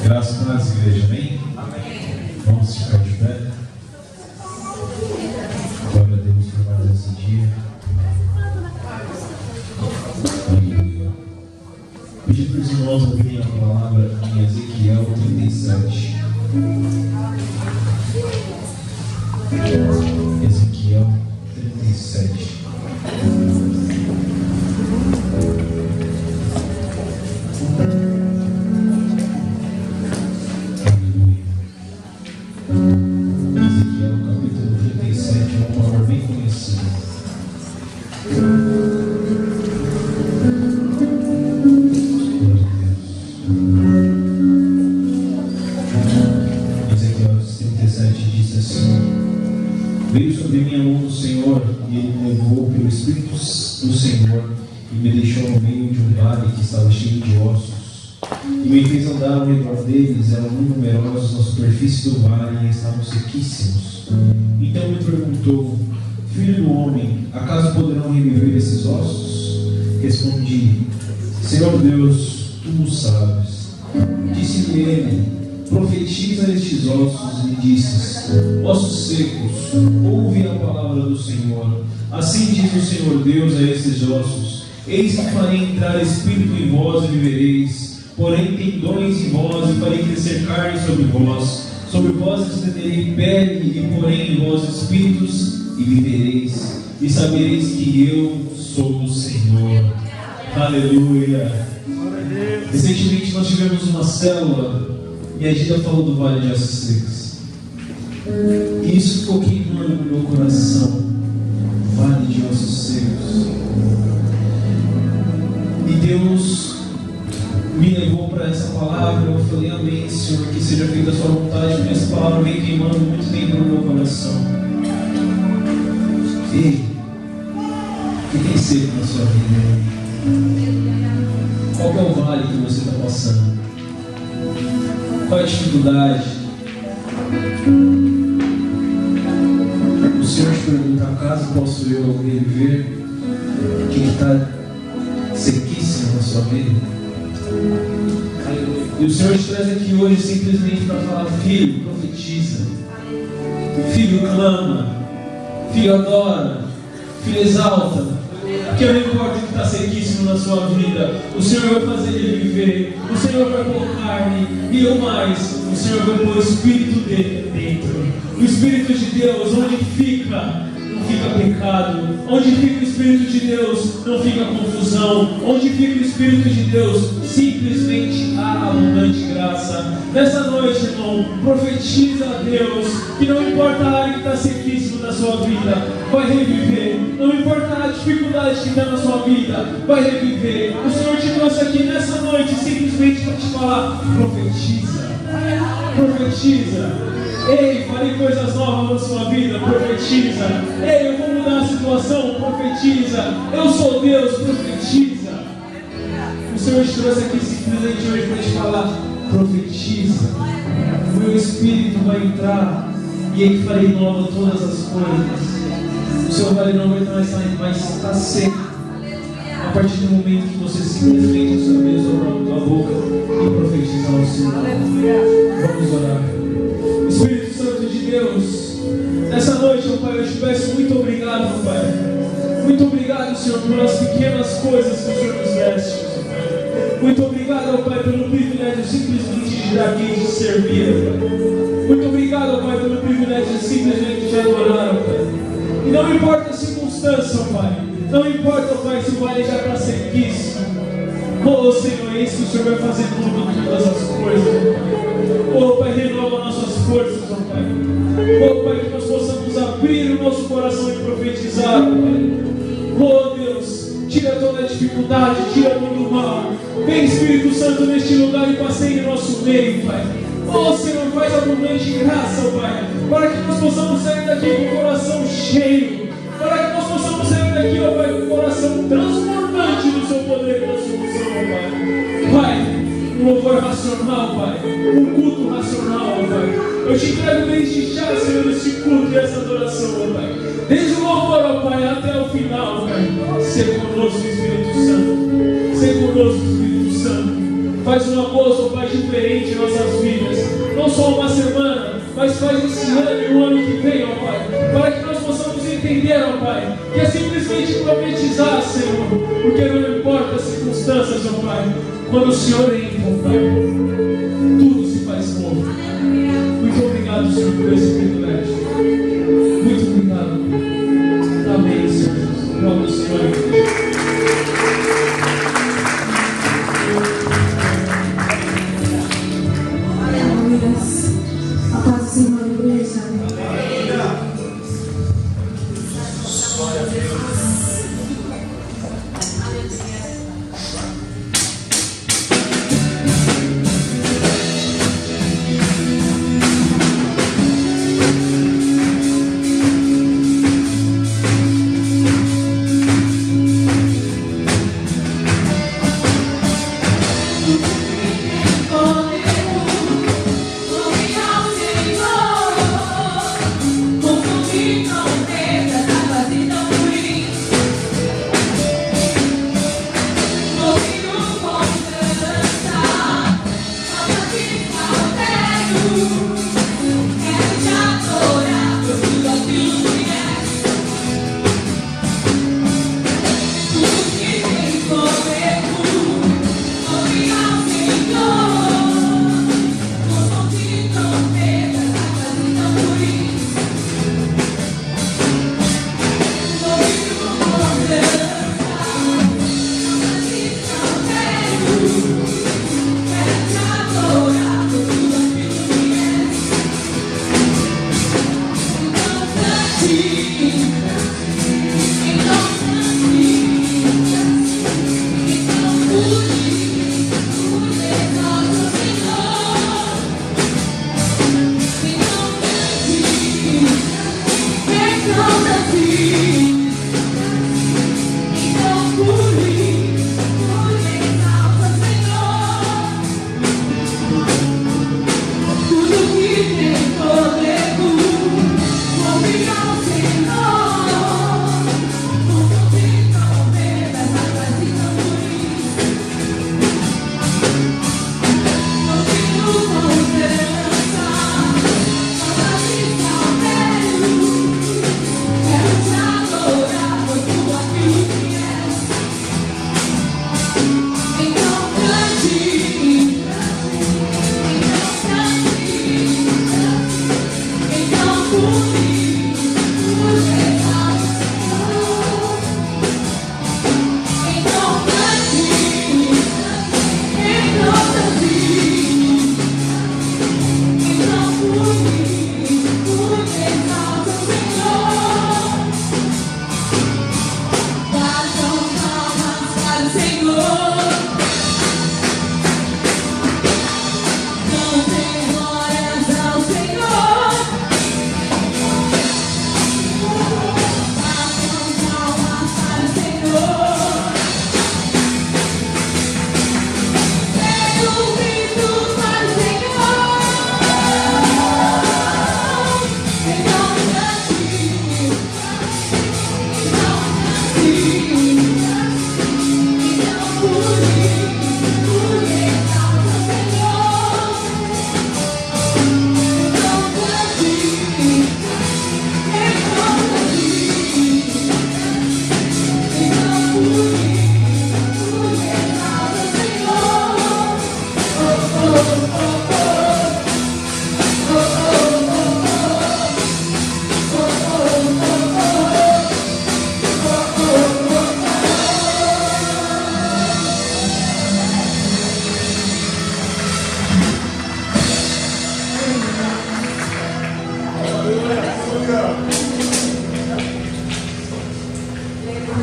Graças a Deus, igreja, amém? Vamos ficar de pé. Glória a Deus por mais esse dia. Aleluia. Pedir para os irmãos ouvirem a palavra em Ezequiel 37. Ezequiel 37. Veio sobre mim a mão do Senhor, e Ele me levou pelo Espírito do Senhor, e me deixou no meio de um vale que estava cheio de ossos, e me fez andar ao redor deles. Eram muito numerosos na superfície do vale, e estavam sequíssimos. Então me perguntou: Filho do homem, acaso poderão reviver esses ossos? Respondi: Senhor Deus, tu o sabes. Disse-me Ele: Profetiza estes ossos, e dizes: Ossos secos, ouve a palavra do Senhor. Assim diz o Senhor Deus a estes ossos: Eis que farei entrar espírito em vós e vivereis, porém tendões em vós, e farei crescer carne sobre vós. Sobre vós estenderei pele, e porém em vós espíritos, e vivereis, e sabereis que eu sou o Senhor. Aleluia. Recentemente nós tivemos uma célula e a Gida falou do Vale de Ossos Secos. E isso ficou queimando no meu coração. Vale de Ossos Secos. E Deus me levou para essa palavra. Eu falei: Amém, Senhor, que seja feita a sua vontade. Porque essa palavra vem queimando muito tempo no meu coração. Ei, o que tem seco na sua vida? Qual é o vale que você está passando? Qual é a dificuldade? O Senhor te pergunta: acaso posso eu reviver o que está sequíssimo na sua vida? E o Senhor te traz aqui hoje simplesmente para falar: filho, profetiza, filho, clama, filho, adora, filho, exalta. Porque não importa o que está sequíssimo na sua vida, o Senhor vai fazer ele viver, o Senhor vai pôr carne, e o mais, o Senhor vai pôr o Espírito dele dentro. O Espírito de Deus, onde fica, não fica pecado. Onde fica o Espírito de Deus, não fica confusão. Onde fica o Espírito de Deus, simplesmente há abundante graça. Nessa noite, irmão, profetiza a Deus que não importa a área que está sequíssima na sua vida, vai reviver. Não importa a dificuldade que está na sua vida, vai reviver. O Senhor te trouxe aqui nessa noite simplesmente para te falar: profetiza, profetiza. Ei, farei coisas novas na sua vida, profetiza. Ei, eu vou mudar a situação, profetiza. Eu sou Deus, profetiza. O Senhor te trouxe aqui simplesmente hoje para te falar: profetiza. O meu Espírito vai entrar e Ele farei nova todas as coisas. O seu vale não vai mais estar seco. A partir do momento que você simplesmente abrir a sua boca e profetizar o Senhor. Vamos orar. Espírito Santo de Deus, nessa noite, ó Pai, eu te peço muito obrigado, Pai. Muito obrigado, Senhor, pelas pequenas coisas que o Senhor nos deste. Muito obrigado, ó Pai, pelo privilégio simplesmente de estar aqui e de servir, Pai. Muito obrigado, ó Pai, pelo privilégio de simplesmente te adorar, ó Pai. E não importa a circunstância, ó Pai. Não importa, ó Pai, se o vale já está sequíssimo. Oh, Senhor, é isso que o Senhor vai fazer tudo em todas as coisas, ó Pai. Oh, Pai, renova nossas forças, ó Pai. Oh, Pai, que nós possamos abrir o nosso coração e profetizar, ó Pai. Oh, Deus, tira toda a dificuldade, tira todo o mal. Vem, Espírito Santo, neste lugar e passeie em nosso meio, Pai. Oh, Senhor, faz abundante graça, ó Pai, para que nós possamos sair daqui com o coração cheio, para que nós possamos sair daqui, ó Pai, com o coração transbordante do seu poder e da sua unção, ó Pai. Pai, um louvor racional, Pai, um culto racional, ó Pai. Eu te entrego desde já, Senhor, esse culto e essa adoração, ó Pai. Desde o louvor, ó Pai, até o final, Pai. Seja conosco, Espírito Santo. Seja conosco, Espírito Santo. Faz um agosto, Pai, diferente em nossas vidas. Não só uma semana, mas faz esse ano e o ano que vem, ó Pai. Para que nós possamos entender, ó Pai, que é simplesmente profetizar, Senhor. Porque não importa as circunstâncias, ó Pai. Quando o Senhor entra, ó Pai, tudo se faz novo. Muito obrigado, Senhor, por esse privilégio. Muito obrigado. Amém, Senhor. Glória ao Senhor. A paz do Senhor, igreja. Glória a Deus.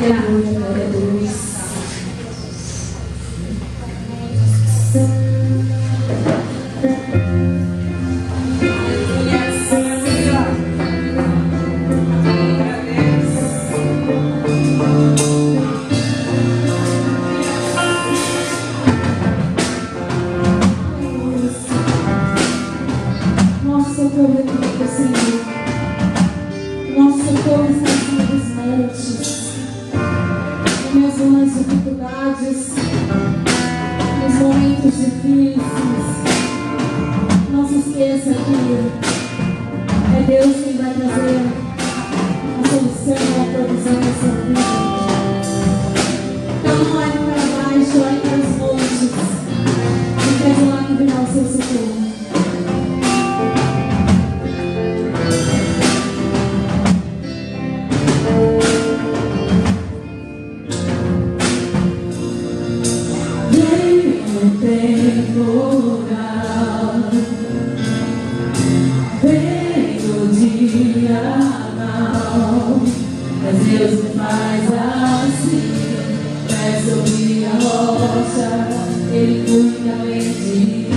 Aleluia, glória a Deus. Nosso socorro é do Senhor. Nosso socorro está acima dos montes. Mesmo nas dificuldades, nos momentos difíceis, não se esqueça que é Deus quem vai trazer a solução e a provisão da sua vida. Então não olhe para baixo, olhe para os montes, porque é de lá que virá o seu socorro. Deus me faz assim, vai sobre a rocha, Ele cuida bem de mim.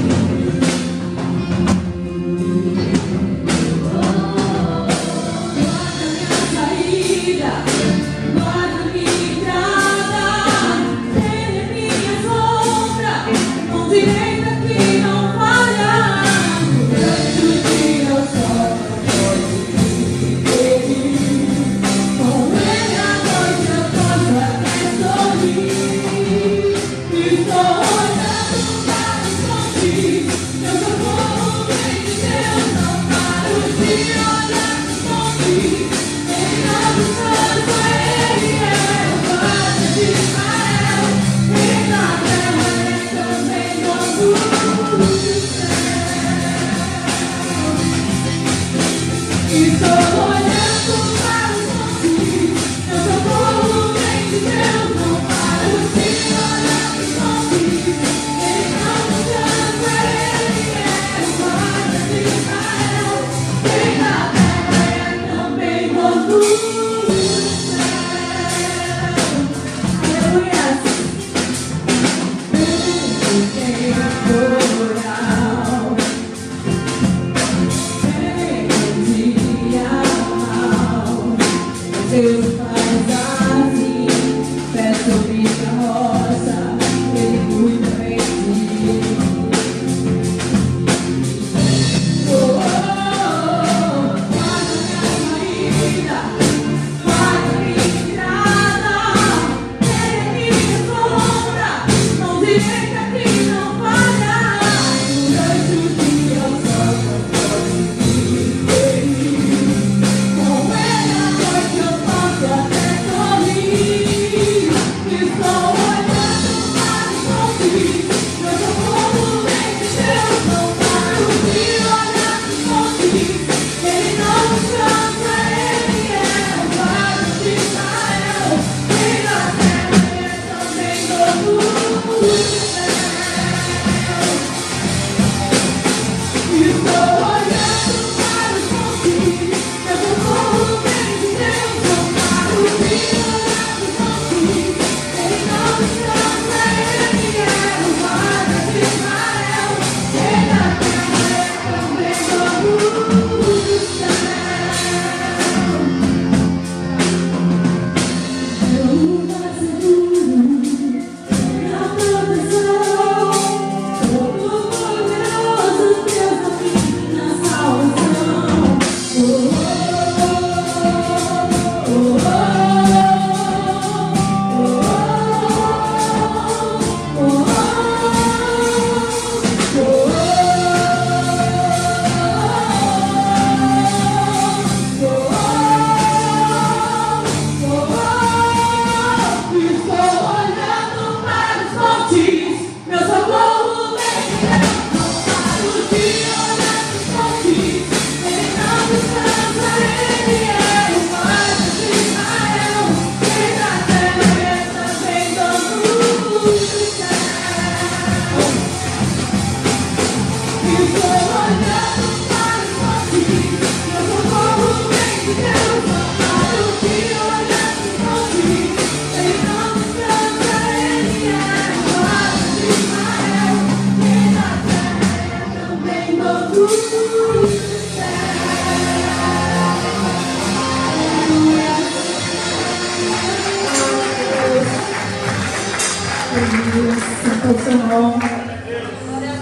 Guarda minha saída, guarda minha entrada, Ele é minha sombra, mão direita que não falha. Durante o dia eu só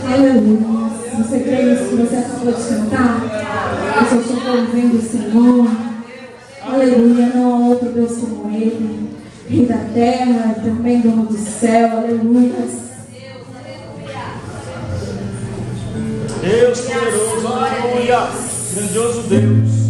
Aleluia. Você crê nisso que você acabou de cantar? Você está ouvindo o Senhor? Aleluia. Não há outro Deus como Ele. Rei da terra, também dono do céu. Aleluia. Deus poderoso, aleluia. Grandioso Deus.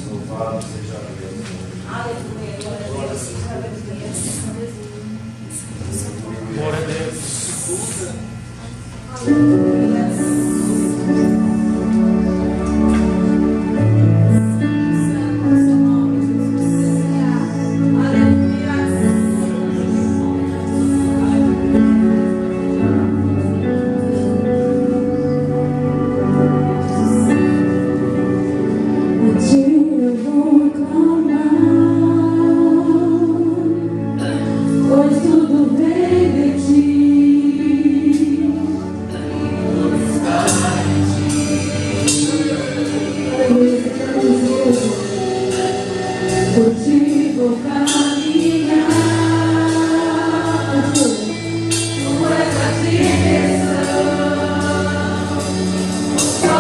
Louvado seja Deus. Glória a Deus. Pois tudo vem de ti. Contigo caminhar. Com essa direção, só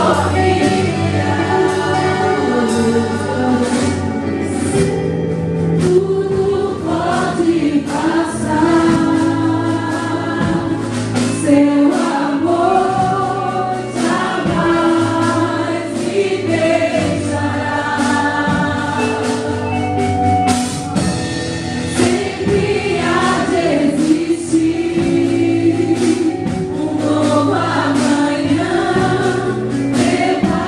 tudo pode passar. Seu amor jamais me deixará. Sempre há de existir um novo amanhã preparado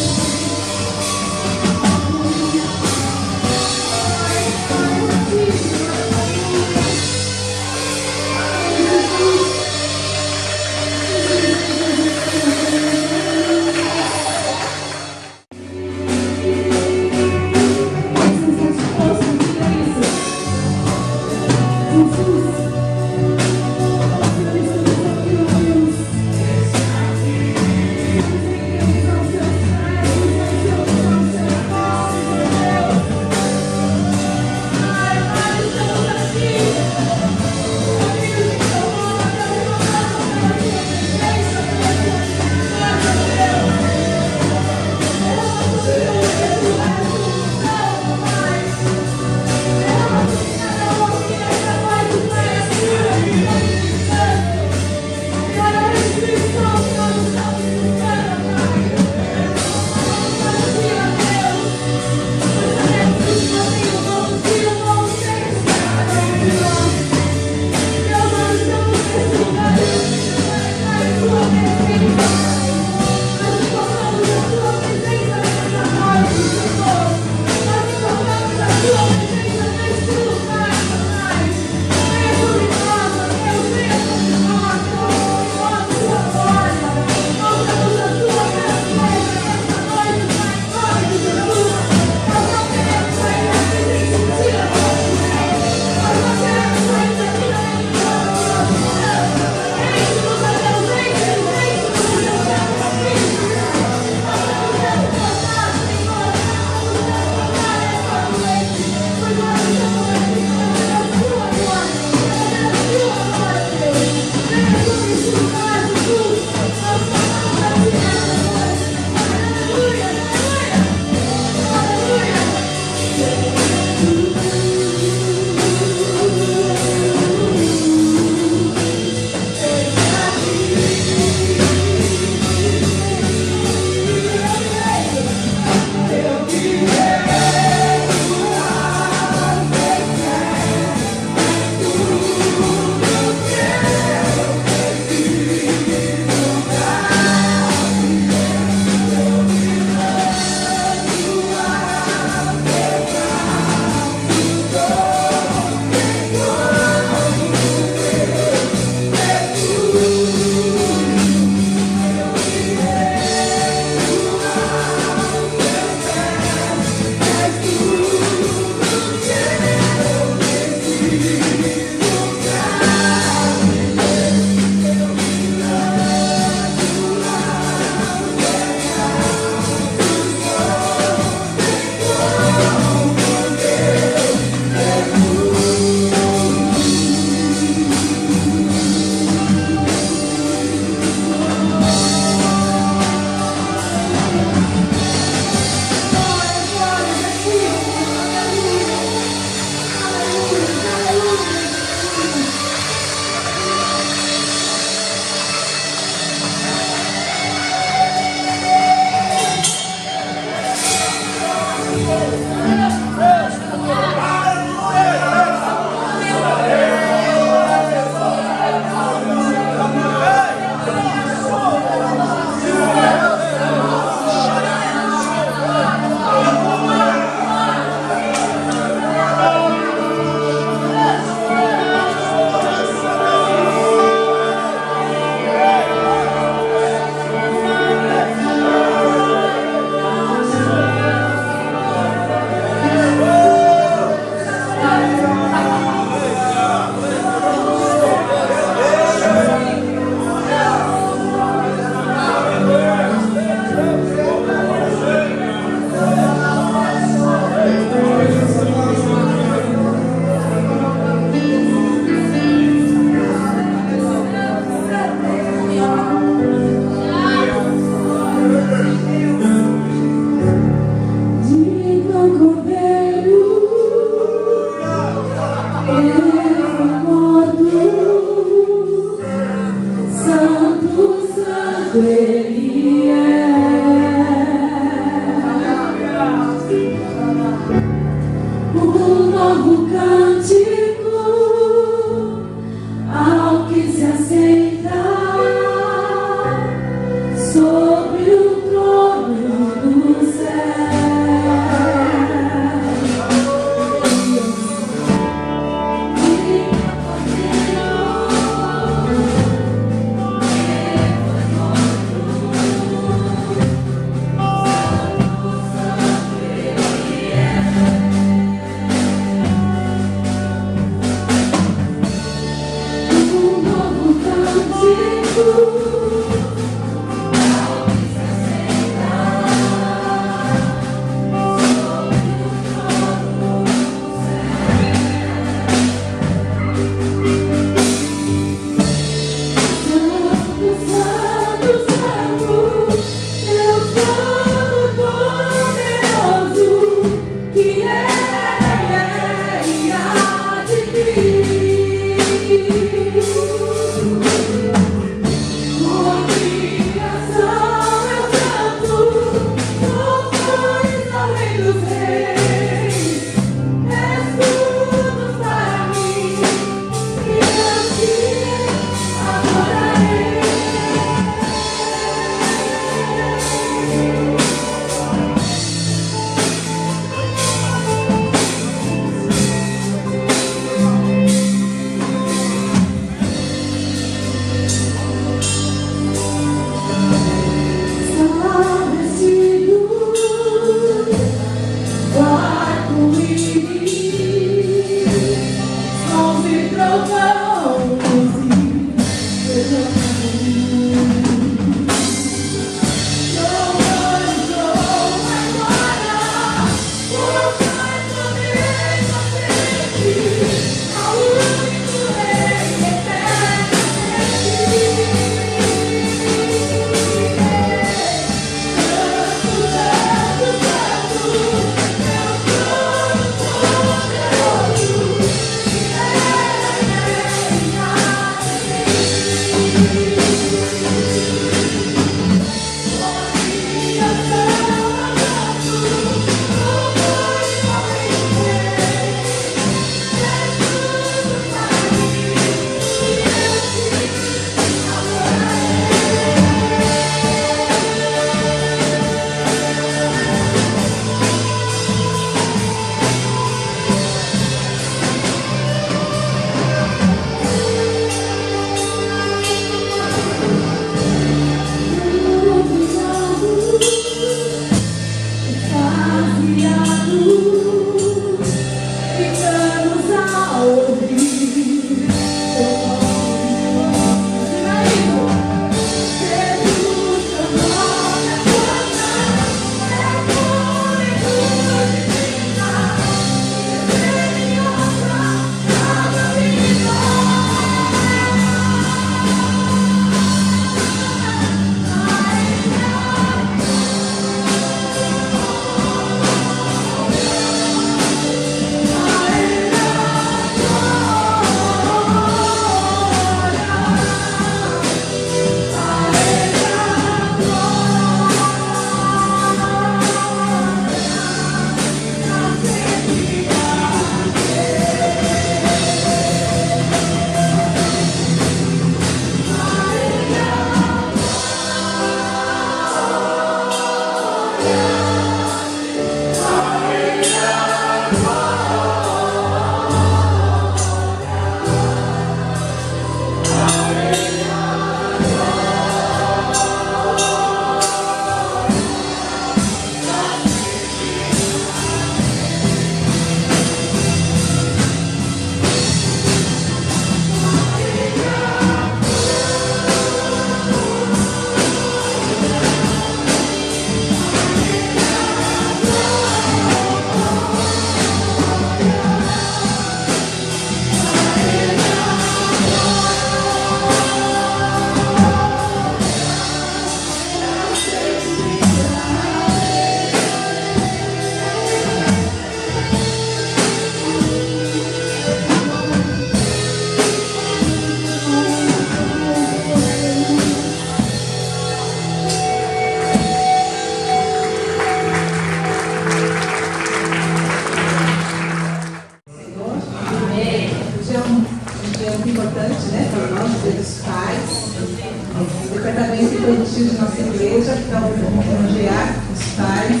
pais,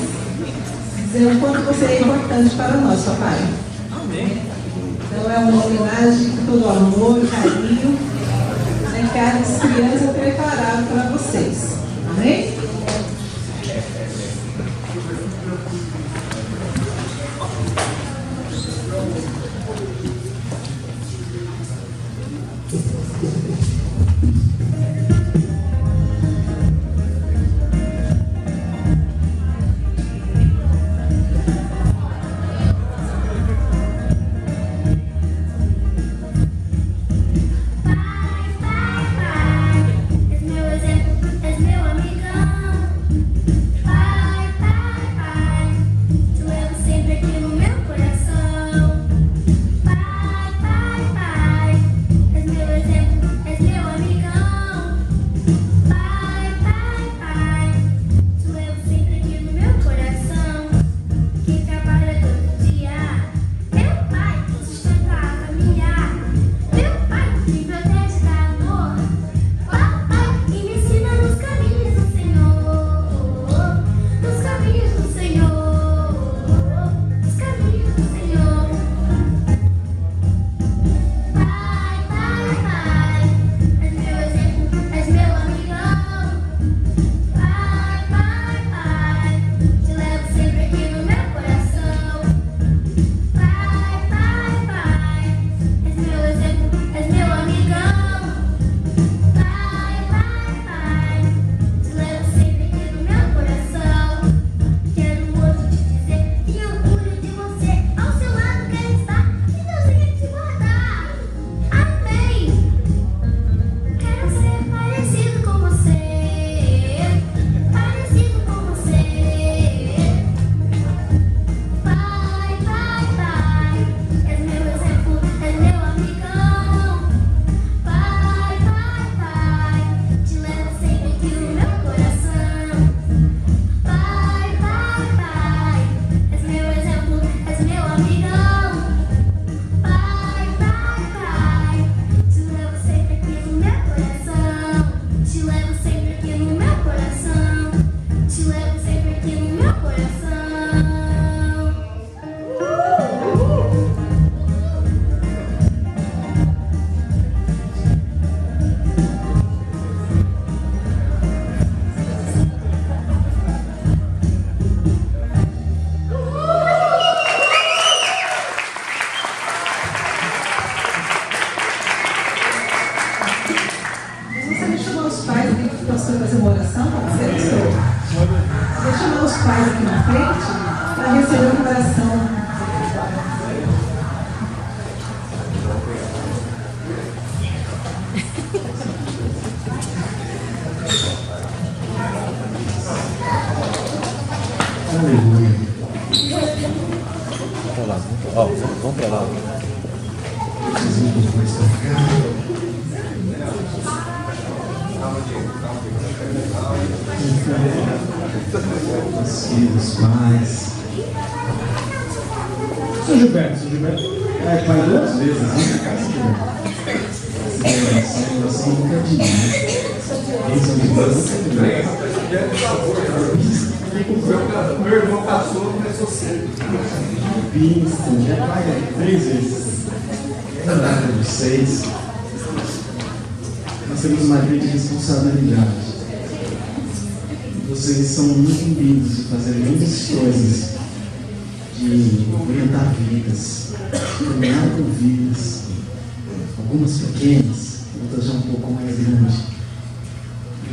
dizer o quanto você é importante para nós, papai. Amém. Então é uma homenagem com todo amor, carinho, né, que as crianças prepararam para vocês. Amém? Vamos para lá. Os filhos, pais. Seu Gilberto é pai duas vezes, né? Você nunca diz, né? São Meu irmão casou, começou cedo. Winston, já pai 3 vezes. Nada de 6. Nós temos uma grande responsabilidade. Vocês são muito incumbidos de fazer muitas coisas, de orientar vidas, caminhar com vidas, algumas pequenas, outras já um pouco mais grandes.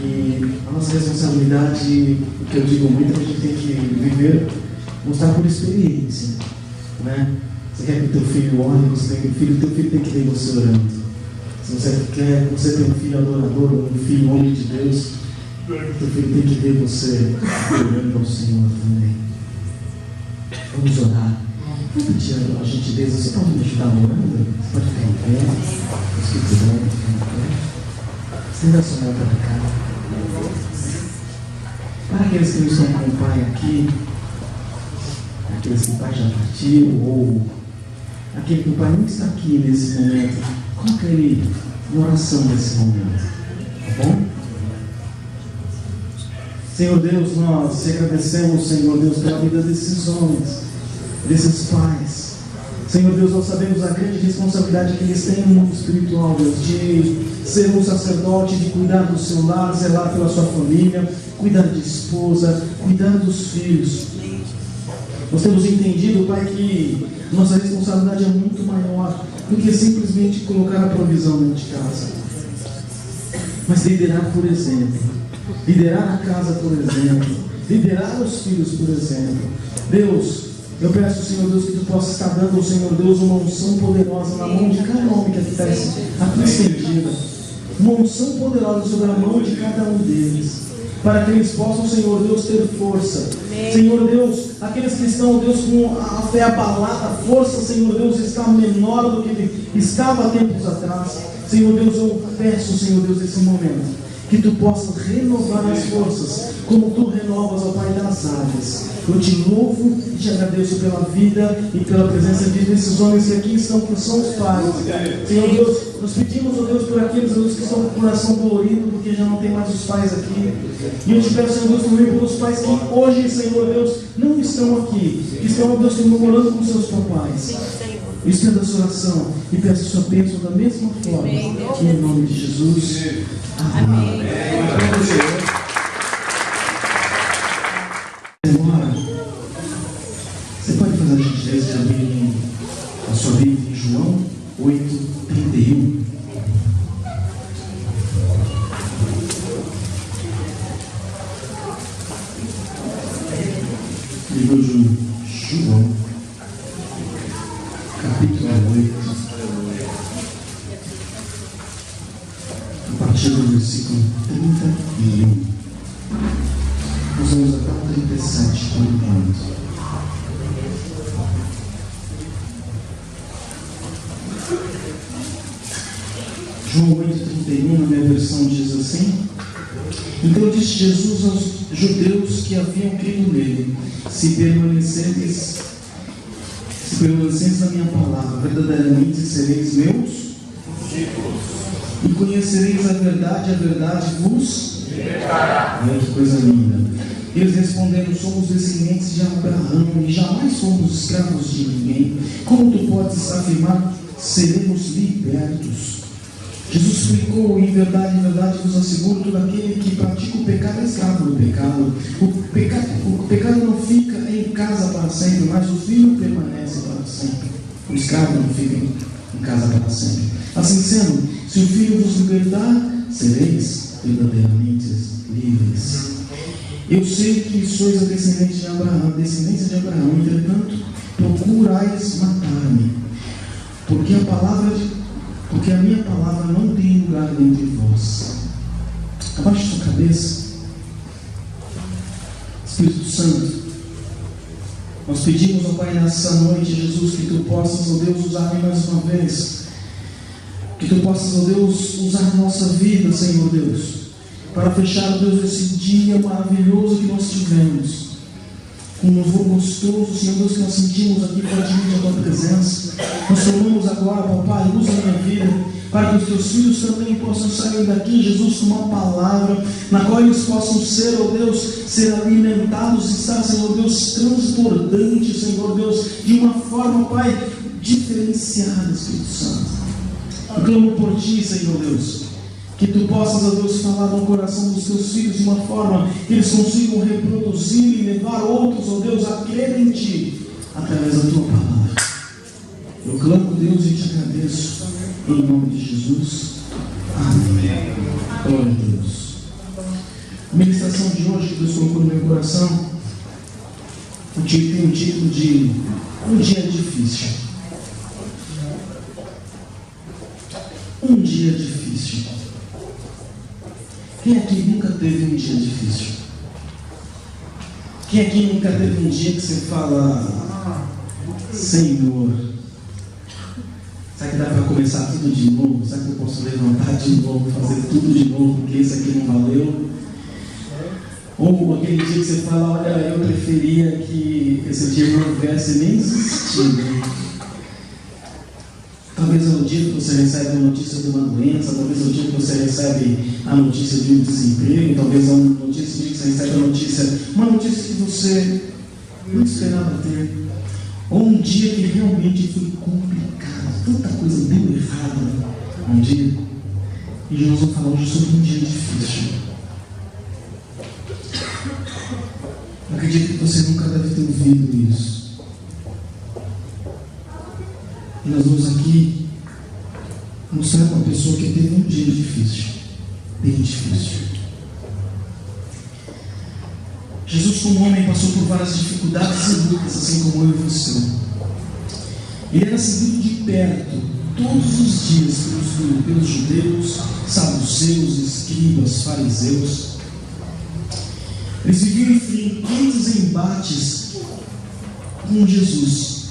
E a nossa responsabilidade, o que eu digo muito, é que a gente tem que viver, mostrar por experiência, né? Você quer que o teu filho ore, o teu filho tem que ver você orando. Se você quer que você tenha um filho adorador, um filho homem de Deus, teu filho tem que ver você orando ao Senhor também. Vamos orar. Vamos pedir a gentileza. Você pode me ajudar orando? Você pode ficar em pé. Os que puderem, ficar em pé. Estenda a sua mão para cá. Para aqueles que não estão com o pai aqui, aqueles que o pai já partiu, ou aquele que o pai não está aqui nesse momento, coloca ele em oração nesse momento. Tá bom? Senhor Deus, nós te agradecemos, Senhor Deus, pela vida desses homens, desses pais. Senhor Deus, nós sabemos a grande responsabilidade que eles têm no mundo espiritual, Deus, de ser um sacerdote, de cuidar do seu lar, zelar pela sua família, cuidar de esposa, cuidar dos filhos. Nós temos entendido, Pai, que nossa responsabilidade é muito maior do que simplesmente colocar a provisão dentro de casa, mas liderar por exemplo, liderar a casa por exemplo, liderar os filhos por exemplo. Deus, eu peço, Senhor Deus, que Tu possa estar dando, Senhor Deus, uma unção poderosa na mão de cada homem que aqui está estendida, uma unção poderosa sobre a mão de cada um deles, para que eles possam, Senhor Deus, ter força. Senhor Deus, aqueles que estão, Deus, com a fé abalada, a força, Senhor Deus, está menor do que estava há tempos atrás. Senhor Deus, eu peço, Senhor Deus, nesse momento, que Tu possas renovar as forças, como Tu renovas, ó Pai, das áreas. Eu te louvo e te agradeço pela vida e pela presença desses homens que aqui estão, que são os pais. Senhor Deus, nós pedimos, ó Deus, por aqueles, Deus, que estão com o coração dolorido, porque já não tem mais os pais aqui. E eu te peço, Senhor Deus, também pelos pais que hoje, Senhor Deus, não estão aqui, que estão, ó Deus, comemorando com seus papais. Estenda a sua oração e peço a sua bênção da mesma forma. Em nome de Jesus. Amém. Agora, você pode fazer a gentileza de abrir a sua Bíblia em João 8:31. Livro de João, capítulo 8, a partir do versículo 31. Nós vamos até o 37 por enquanto. João 8:31, na minha versão, diz assim: Então disse Jesus aos judeus que haviam crido nele: Se permaneceres na minha palavra, verdadeiramente sereis meus discípulos, e conhecereis a verdade vos libertará. Olha que coisa linda. Eles responderam: Somos descendentes de Abraão e jamais fomos escravos de ninguém. Como tu podes afirmar: seremos libertos? Jesus explicou: Em verdade vos asseguro, todo aquele que pratica o pecado é escravo do pecado. O pecado não fica em casa para sempre, mas o filho permanece para sempre. O escravo não fica em casa para sempre. Assim sendo, se o filho vos libertar, sereis verdadeiramente livres. Eu sei que sois a descendência de Abraão, entretanto, procurais matar-me, porque a minha palavra não tem lugar entre vós. Abaixe sua cabeça. Espírito Santo, nós pedimos, ó Pai, nessa noite, Jesus, que Tu possas, ó Deus, usar-me mais uma vez. Que Tu possas, ó Deus, usar a nossa vida, Senhor Deus, para fechar, ó Deus, esse dia maravilhoso que nós tivemos. Com um louvor gostoso, Senhor Deus, que nós sentimos aqui fortemente a Tua presença. Nós tomamos agora, Papai, usa a minha vida, para que os Teus filhos também possam sair daqui, Jesus, com uma palavra, na qual eles possam ser, ó Deus, ser alimentados, estar, Senhor Deus, transbordantes, Senhor Deus, de uma forma, Pai, diferenciada, Espírito Santo. Eu clamo por Ti, Senhor Deus, que Tu possas, ó Deus, falar no coração dos Teus filhos de uma forma que eles consigam reproduzir e levar outros, ó Deus, a crer em Ti, através da Tua palavra. Eu clamo, Deus, e Te agradeço, em nome de Jesus. Amém. Glória a Deus. A ministração de hoje que Deus colocou no meu coração tem o título de Um Dia Difícil. Um dia difícil. Quem aqui nunca teve um dia difícil? Quem aqui nunca teve um dia que você fala: Senhor, será que dá para começar tudo de novo? Será que eu posso levantar de novo, fazer tudo de novo, porque isso aqui não valeu? Ou aquele dia que você fala: olha, eu preferia que esse dia não houvesse nem existido. Talvez é o dia que você recebe a notícia de uma doença, talvez é o dia que você recebe a notícia de um desemprego, talvez é notícia, o dia que você recebe a notícia, uma notícia que você não esperava ter, ou um dia que realmente foi complicado, tanta coisa deu errado um dia, e Jesus vai falar hoje sobre um dia difícil. Eu acredito que você nunca deve ter ouvido isso. E nós vamos aqui mostrar uma pessoa que teve um dia difícil, bem difícil. Jesus, como homem, passou por várias dificuldades e lutas, assim como eu e você. Ele era seguido de perto, todos os dias, pelos judeus, saduceus, escribas, fariseus. Eles viviam em frequentes embates com Jesus,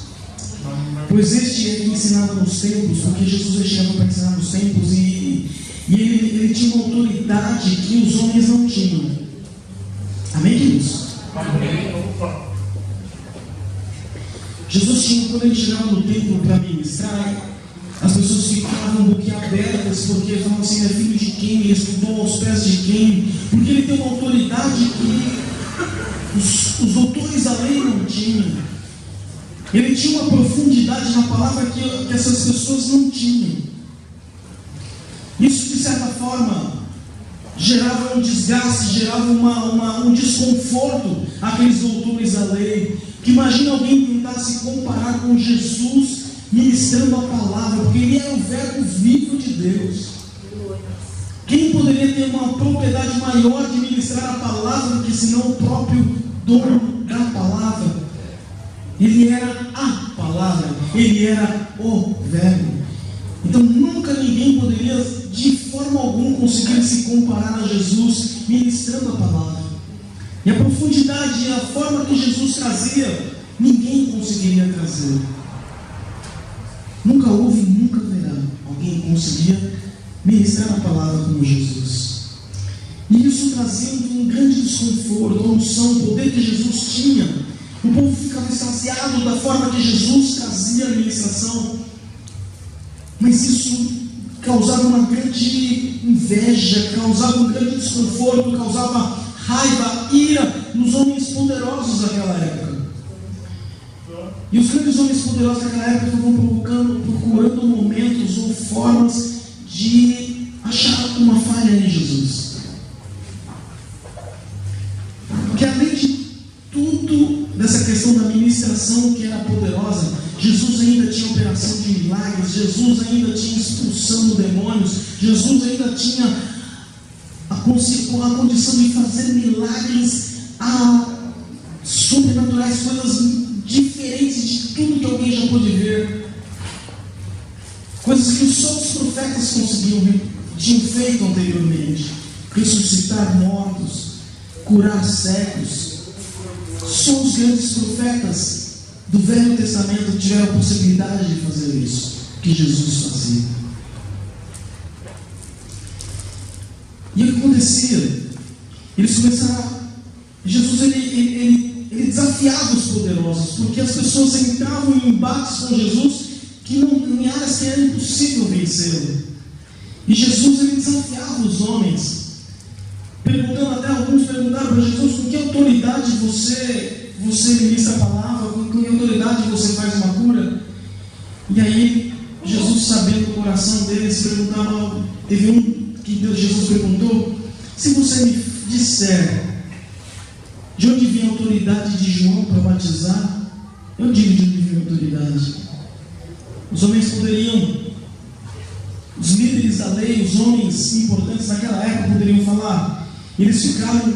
pois este é que ensinava nos templos, porque Jesus chegava para ensinar nos templos e ele tinha uma autoridade que os homens não tinham. Amém, queridos? Amém. Jesus tinha, quando ele chegava no templo para ministrar, as pessoas ficavam boquiabertas, porque falavam assim: é filho de quem? Ele estudou aos pés de quem? Porque ele tem uma autoridade que os doutores da lei não tinham. Ele tinha uma profundidade na palavra que essas pessoas não tinham. Isso, de certa forma, gerava um desgaste, gerava um desconforto àqueles doutores da lei. Que imagina alguém tentar se comparar com Jesus ministrando a palavra, porque ele era o verbo vivo de Deus. Quem poderia ter uma propriedade maior de ministrar a palavra do que senão o próprio dono da palavra? Ele era a palavra, ele era o verbo. Então nunca ninguém poderia de forma alguma conseguir se comparar a Jesus ministrando a palavra. E a profundidade e a forma que Jesus trazia, ninguém conseguiria trazer. Nunca houve e nunca haverá alguém que conseguia ministrar a palavra como Jesus. E isso trazia um grande desconforto, a unção, o poder que Jesus tinha. O povo ficava extasiado da forma que Jesus trazia a ministração. Mas isso causava uma grande inveja, causava um grande desconforto, causava raiva, ira nos homens poderosos daquela época. E os grandes homens poderosos daquela época estavam procurando momentos ou formas de achar uma falha em Jesus. Porque além de tudo dessa questão da ministração que era poderosa, Jesus ainda tinha operação de milagres, Jesus ainda tinha expulsão de demônios, Jesus ainda tinha a condição de fazer milagres sobrenaturais, coisas diferentes de tudo que alguém já pôde ver, coisas que só os profetas tinham feito anteriormente: ressuscitar mortos, curar cegos. Só os grandes profetas do Velho Testamento tiveram a possibilidade de fazer isso que Jesus fazia. E o que acontecia? Eles começaram. Jesus ele desafiava os poderosos, porque as pessoas entravam em embates com Jesus em áreas que era impossível vencê-lo. E Jesus ele desafiava os homens, alguns perguntaram para Jesus: com que autoridade você ministra a palavra, com que autoridade você faz uma cura? E aí Jesus, sabendo o coração deles, perguntava. Teve um que Jesus perguntou: se você me disser de onde vinha a autoridade de João para batizar, eu digo de onde vinha a autoridade. Os homens poderiam, os líderes da lei, os homens importantes naquela época poderiam falar. Eles ficaram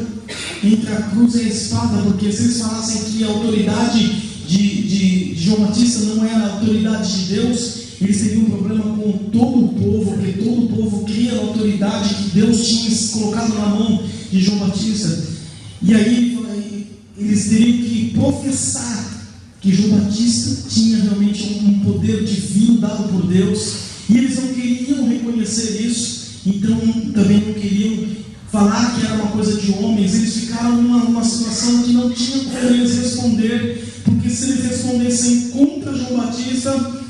entre a cruz e a espada, porque se eles falassem que a autoridade de João Batista não era a autoridade de Deus, eles teriam um problema com todo o povo, porque todo o povo cria a autoridade que Deus tinha colocado na mão de João Batista. E aí eles teriam que professar que João Batista tinha realmente um poder divino dado por Deus, e eles não queriam reconhecer isso, então também não queriam falar que era uma coisa de homens. Eles ficaram numa situação que não tinha como eles responder, porque se eles respondessem contra João Batista,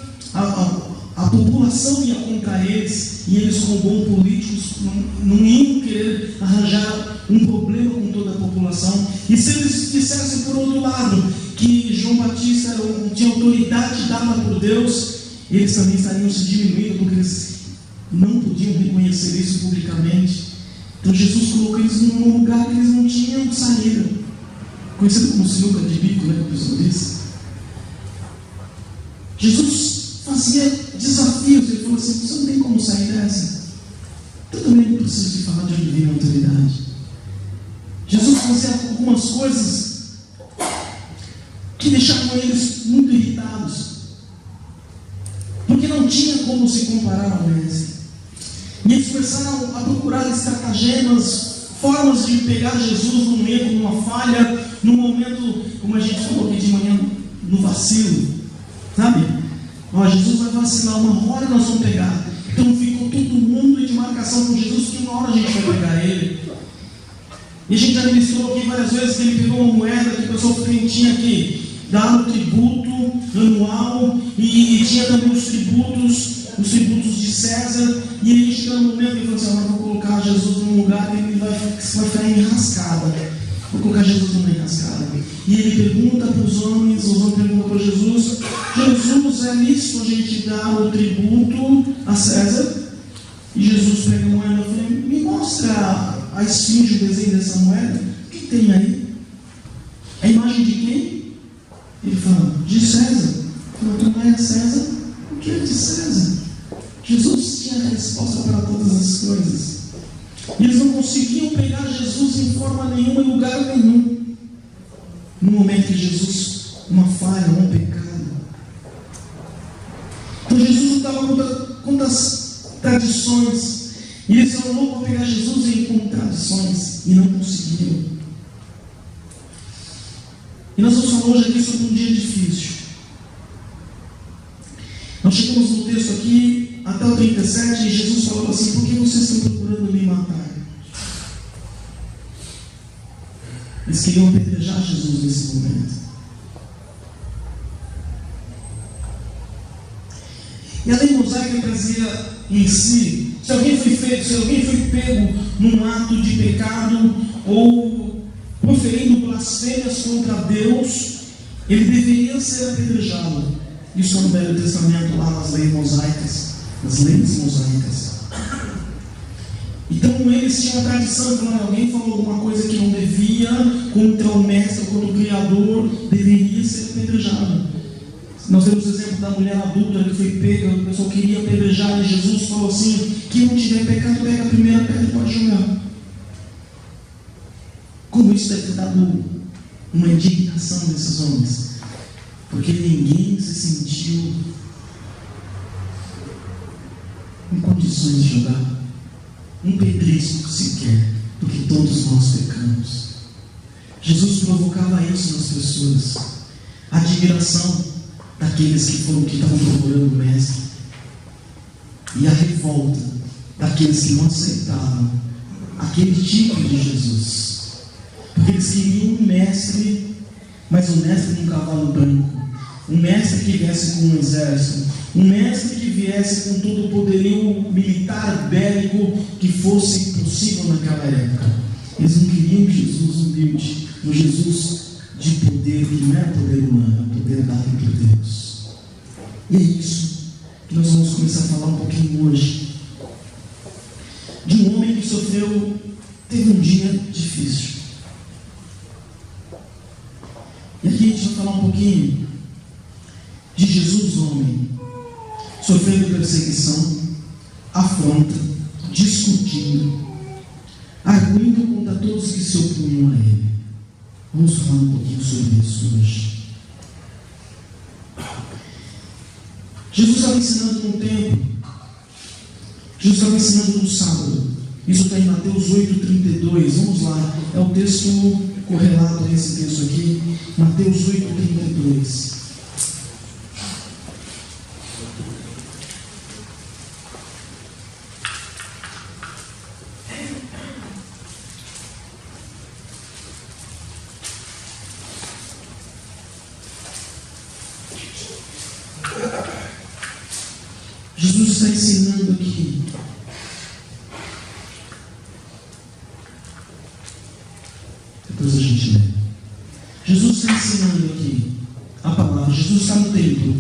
a população ia contra eles, e eles, como bons políticos, não iam querer arranjar um problema com toda a população. E se eles dissessem, por outro lado, que João Batista tinha autoridade dada por Deus, eles também estariam se diminuindo, porque eles não podiam reconhecer isso publicamente. Então Jesus colocou eles num lugar que eles não tinham saída, conhecido como sinuca de bico, né, que o pessoal diz. Jesus fazia desafios. Ele falou assim: você não tem como sair dessa. Eu também não preciso de falar de onde vem a autoridade. Jesus fazia algumas coisas que deixavam eles muito irritados, porque não tinha como se comparar ao mestre. E eles começaram a procurar estratagemas, formas de pegar Jesus num erro, numa falha, num momento, como a gente falou aqui de manhã, no vacilo, sabe? Ó, Jesus vai vacilar, uma hora nós vamos pegar. Então ficou todo mundo de marcação com Jesus, que uma hora a gente vai pegar ele. E a gente já ministrou aqui várias vezes que ele pegou uma moeda que o pessoal tinha que dar o tributo anual, e tinha também os tributos de César. E aí chegou no momento que ele falou assim: agora vou colocar Jesus num lugar que ele vai ficar enrascada. Vou colocar Jesus numa enrascada. E ele pergunta para os homens perguntam para Jesus: Jesus, é lícito a gente dar o tributo a César? E Jesus pega a moeda e fala: me mostra a esfinge, o desenho dessa moeda. O que tem aí? A imagem de quem? Ele fala: de César. Então não é César? O que é de César? Jesus tinha a resposta para todas as coisas. E eles não conseguiam pegar Jesus em forma nenhuma, em lugar nenhum. No momento que Jesus, uma falha, um pecado. Então Jesus lutava contra as tradições. E eles eram loucos para pegar Jesus em contradições, e não conseguiam. E nós vamos falar hoje aqui sobre um dia difícil. Nós chegamos no texto aqui, até o 37, e Jesus falou assim: por que vocês estão procurando me matar? Eles queriam apedrejar Jesus nesse momento. E a lei mosaica trazia em si, se alguém foi pego num ato de pecado ou proferindo blasfêmias contra Deus, ele deveria ser apedrejado. Isso no Velho Testamento, lá nas leis mosaicas. Então eles tinham a tradição de quando alguém falou alguma coisa que não devia, contra o mestre, contra o Criador, deveria ser apedrejado. Nós temos o exemplo da mulher adulta que foi pega, o pessoal queria apedrejar, e Jesus falou assim: quem não tiver pecado, pega a primeira pedra e pode jogar. Como isso deve ter dado uma indignação desses homens, porque ninguém se sentiu em condições de jogar um pedrisco sequer, porque todos nós pecamos. Jesus provocava isso nas pessoas, a admiração daqueles que estavam procurando o mestre, e a revolta daqueles que não aceitavam aquele tipo de Jesus, porque eles queriam um mestre, mas um mestre num cavalo branco, um mestre que viesse com um exército, um mestre que viesse com todo o poderio militar, bélico, que fosse possível naquela época. Eles não queriam Jesus humilde, um Jesus de poder, que não é poder humano, é poder dado por Deus. E é isso que nós vamos começar a falar um pouquinho hoje, de um homem que teve um dia difícil. E aqui a gente vai falar um pouquinho de Jesus, homem, sofrendo perseguição, afronta, discutindo, arguindo contra todos que se opunham a ele. Vamos falar um pouquinho sobre isso hoje. Jesus estava ensinando num templo. Jesus estava ensinando no sábado. Isso está em Mateus 8,32. Vamos lá. É o texto correlato a esse texto aqui. Mateus 8,32. Jesus está ensinando aqui. Depois a gente lê. Jesus está ensinando aqui a palavra. Jesus está no templo.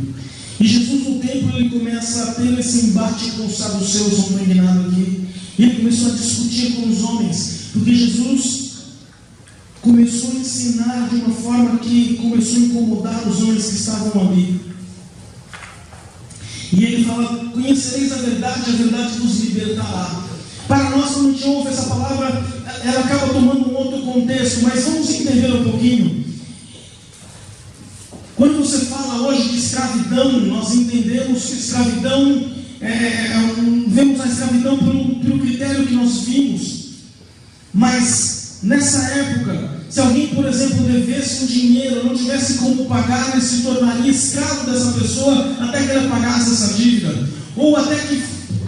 E Jesus no templo, ele começa a ter esse embate com os saduceus, não estou enganado aqui. E ele começou a discutir com os homens, porque Jesus começou a ensinar de uma forma que começou a incomodar os homens que estavam ali. E ele fala: conhecereis a verdade vos libertará. Para nós, quando a gente ouve essa palavra, ela acaba tomando um outro contexto, mas vamos entender um pouquinho. Quando você fala hoje de escravidão, nós entendemos que escravidão, vemos a escravidão pelo critério que nós vimos. Mas nessa época, se alguém, por exemplo, devesse um dinheiro, não tivesse como pagar, ele se tornaria escravo dessa pessoa até que ela pagasse essa dívida. Ou até que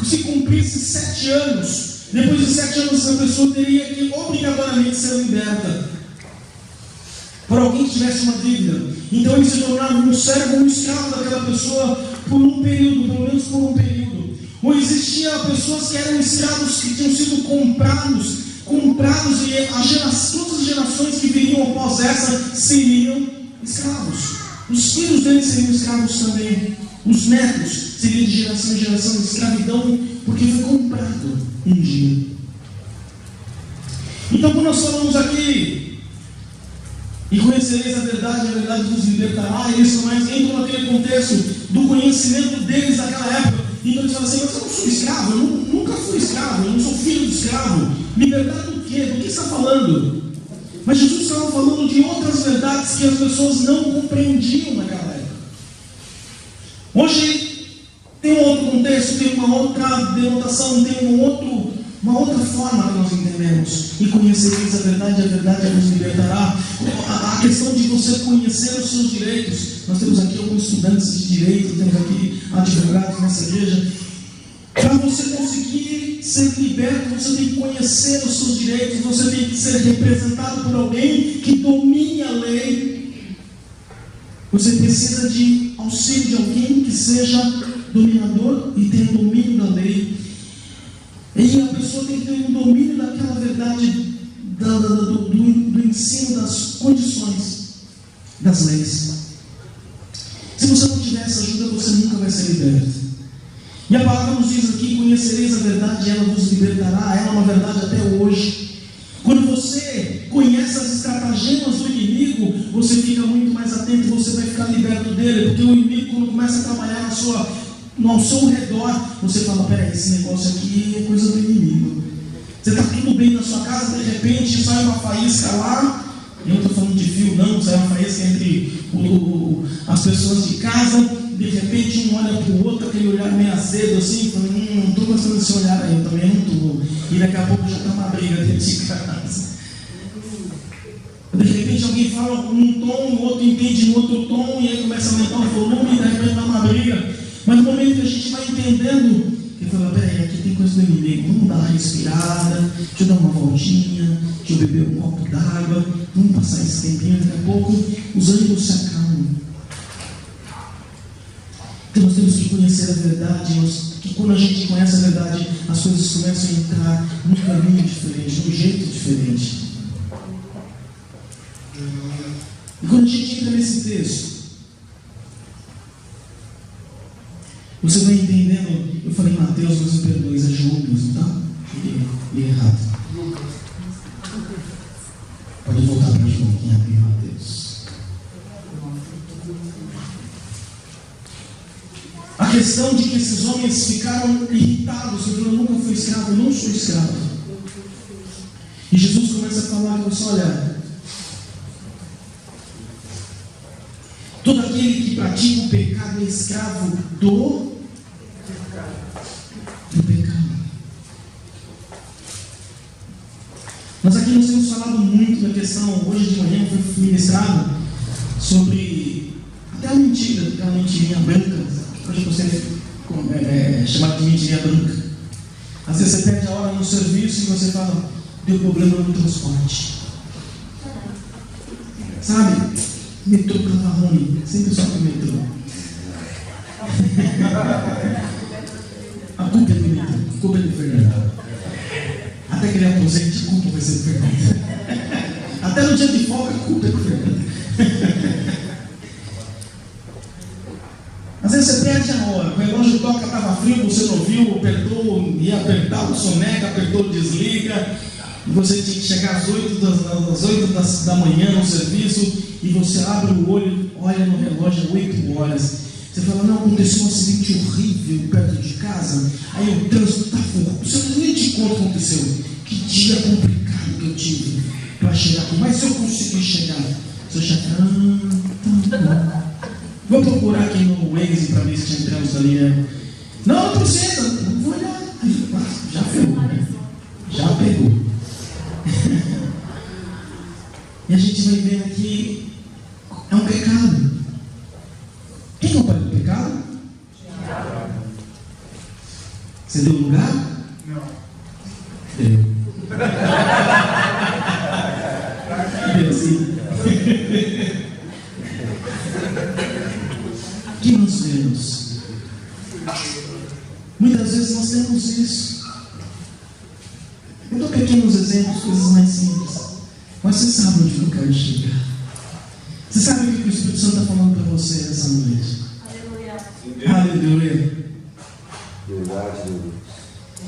se cumprisse 7 anos. Depois de 7 anos, essa pessoa teria que obrigatoriamente ser liberta por alguém que tivesse uma dívida. Então ele se tornava um servo, um escravo daquela pessoa por um período, pelo menos por um período. Ou existiam pessoas que eram escravos que tinham sido comprados e todas as gerações que viriam após essa seriam escravos. Os filhos deles seriam escravos também. Os netos seriam de geração em geração de escravidão, porque foi comprado um dia. Então, quando nós falamos aqui, e conhecereis a verdade vos libertará, e isso mais entra naquele contexto do conhecimento deles daquela época. Então eles falam assim: mas eu não sou escravo, eu nunca fui escravo, eu não sou filho de escravo. Libertar do quê? Do que está falando? Mas Jesus estava falando de outras verdades que as pessoas não compreendiam naquela época. Hoje tem um outro contexto, tem uma outra denotação, tem uma outra forma que nós entendemos. E conhecereis a verdade vos libertará. A questão de você conhecer os seus direitos. Nós temos aqui alguns estudantes de direito, temos aqui advogados nessa igreja. Para você conseguir ser liberto, você tem que conhecer os seus direitos, você tem que ser representado por alguém que domine a lei. Você precisa de auxílio de alguém que seja dominador e tenha domínio da lei. E a pessoa tem que ter um domínio daquela verdade, do ensino das condições das leis. Se você não tiver essa ajuda, você nunca vai ser liberto. E a palavra nos diz aqui: conhecereis a verdade e ela vos libertará. Ela é uma verdade até hoje. Quando você conhece as estratagemas do inimigo, você fica muito mais atento, você vai ficar liberto dele. Porque o inimigo, quando começa a trabalhar ao seu redor, você fala: peraí, esse negócio aqui é coisa do inimigo. Você está tudo bem na sua casa, de repente sai uma faísca lá. Eu não estou falando de fio, não, sai uma faísca entre as pessoas de casa. De repente um olha para o outro, aquele olhar meio azedo assim, falando: não estou gostando desse olhar aí, eu também não estou. E daqui a pouco já está uma briga dentro de casa. De repente alguém fala um tom, o outro entende um outro tom, e aí começa a aumentar o volume, e de repente dá uma briga. Mas no momento que a gente vai entendendo, ele fala: peraí, aqui tem coisa do inimigo, vamos dar uma respirada, deixa eu dar uma voltinha, deixa eu beber um copo d'água, vamos passar esse tempinho, daqui a pouco os ânimos se acalmam. Então nós temos que conhecer a verdade, que quando a gente conhece a verdade, as coisas começam a entrar num caminho diferente, num jeito diferente. E quando a gente entra nesse texto, você vai entendendo. Eu falei Mateus, mas me perdoe, é João mesmo, tá? Li errado. Pode voltar para João, quem abriu Mateus. A questão de que esses homens ficaram irritados, eu nunca fui escravo, eu não sou escravo. E Jesus começa a falar com você: olha, todo aquele que pratica o pecado é escravo do pecado. Nós aqui nós temos falado muito da questão, hoje de manhã foi ministrado sobre até a mentira, aquela mentirinha branca. Hoje você chamar de mentirinha branca. Às vezes você perde a hora no serviço e você fala: deu problema no transporte. Sabe? Metrô estava ruim. Sempre só para o metrô. culpa é do Fernando. Até que ele aposente, a culpa vai ser do Fernando. Até no dia de folga, a culpa é do Fernando. Às vezes você perde a hora. O relógio toca, estava frio, você não viu, apertou, ia apertar o soneca, apertou, desliga. E você tinha que chegar às 8 da manhã no serviço. E você abre o olho, olha no relógio, 8 horas. Você fala, não, aconteceu um acidente horrível perto de casa. Aí o trânsito está fogo. Você nem te conta o que aconteceu. Que dia complicado que eu tive para chegar aqui. Mas eu consegui chegar. Você já tá bom. Vou procurar aqui no Waze para ver se entramos ali. Não precisa, não vou olhar. Já pegou, né? Já pegou. E a gente vai vendo aqui, é um pecado. Quem é o pai do pecado? Você deu lugar? Não. Deu. Deu sim. O que nós vemos? Muitas vezes nós temos isso. Eu dou pequenos exemplos, coisas mais simples. Mas você sabe onde eu quero chegar. Você sabe o que o Espírito Santo está falando para você essa noite? Aleluia. Verdade.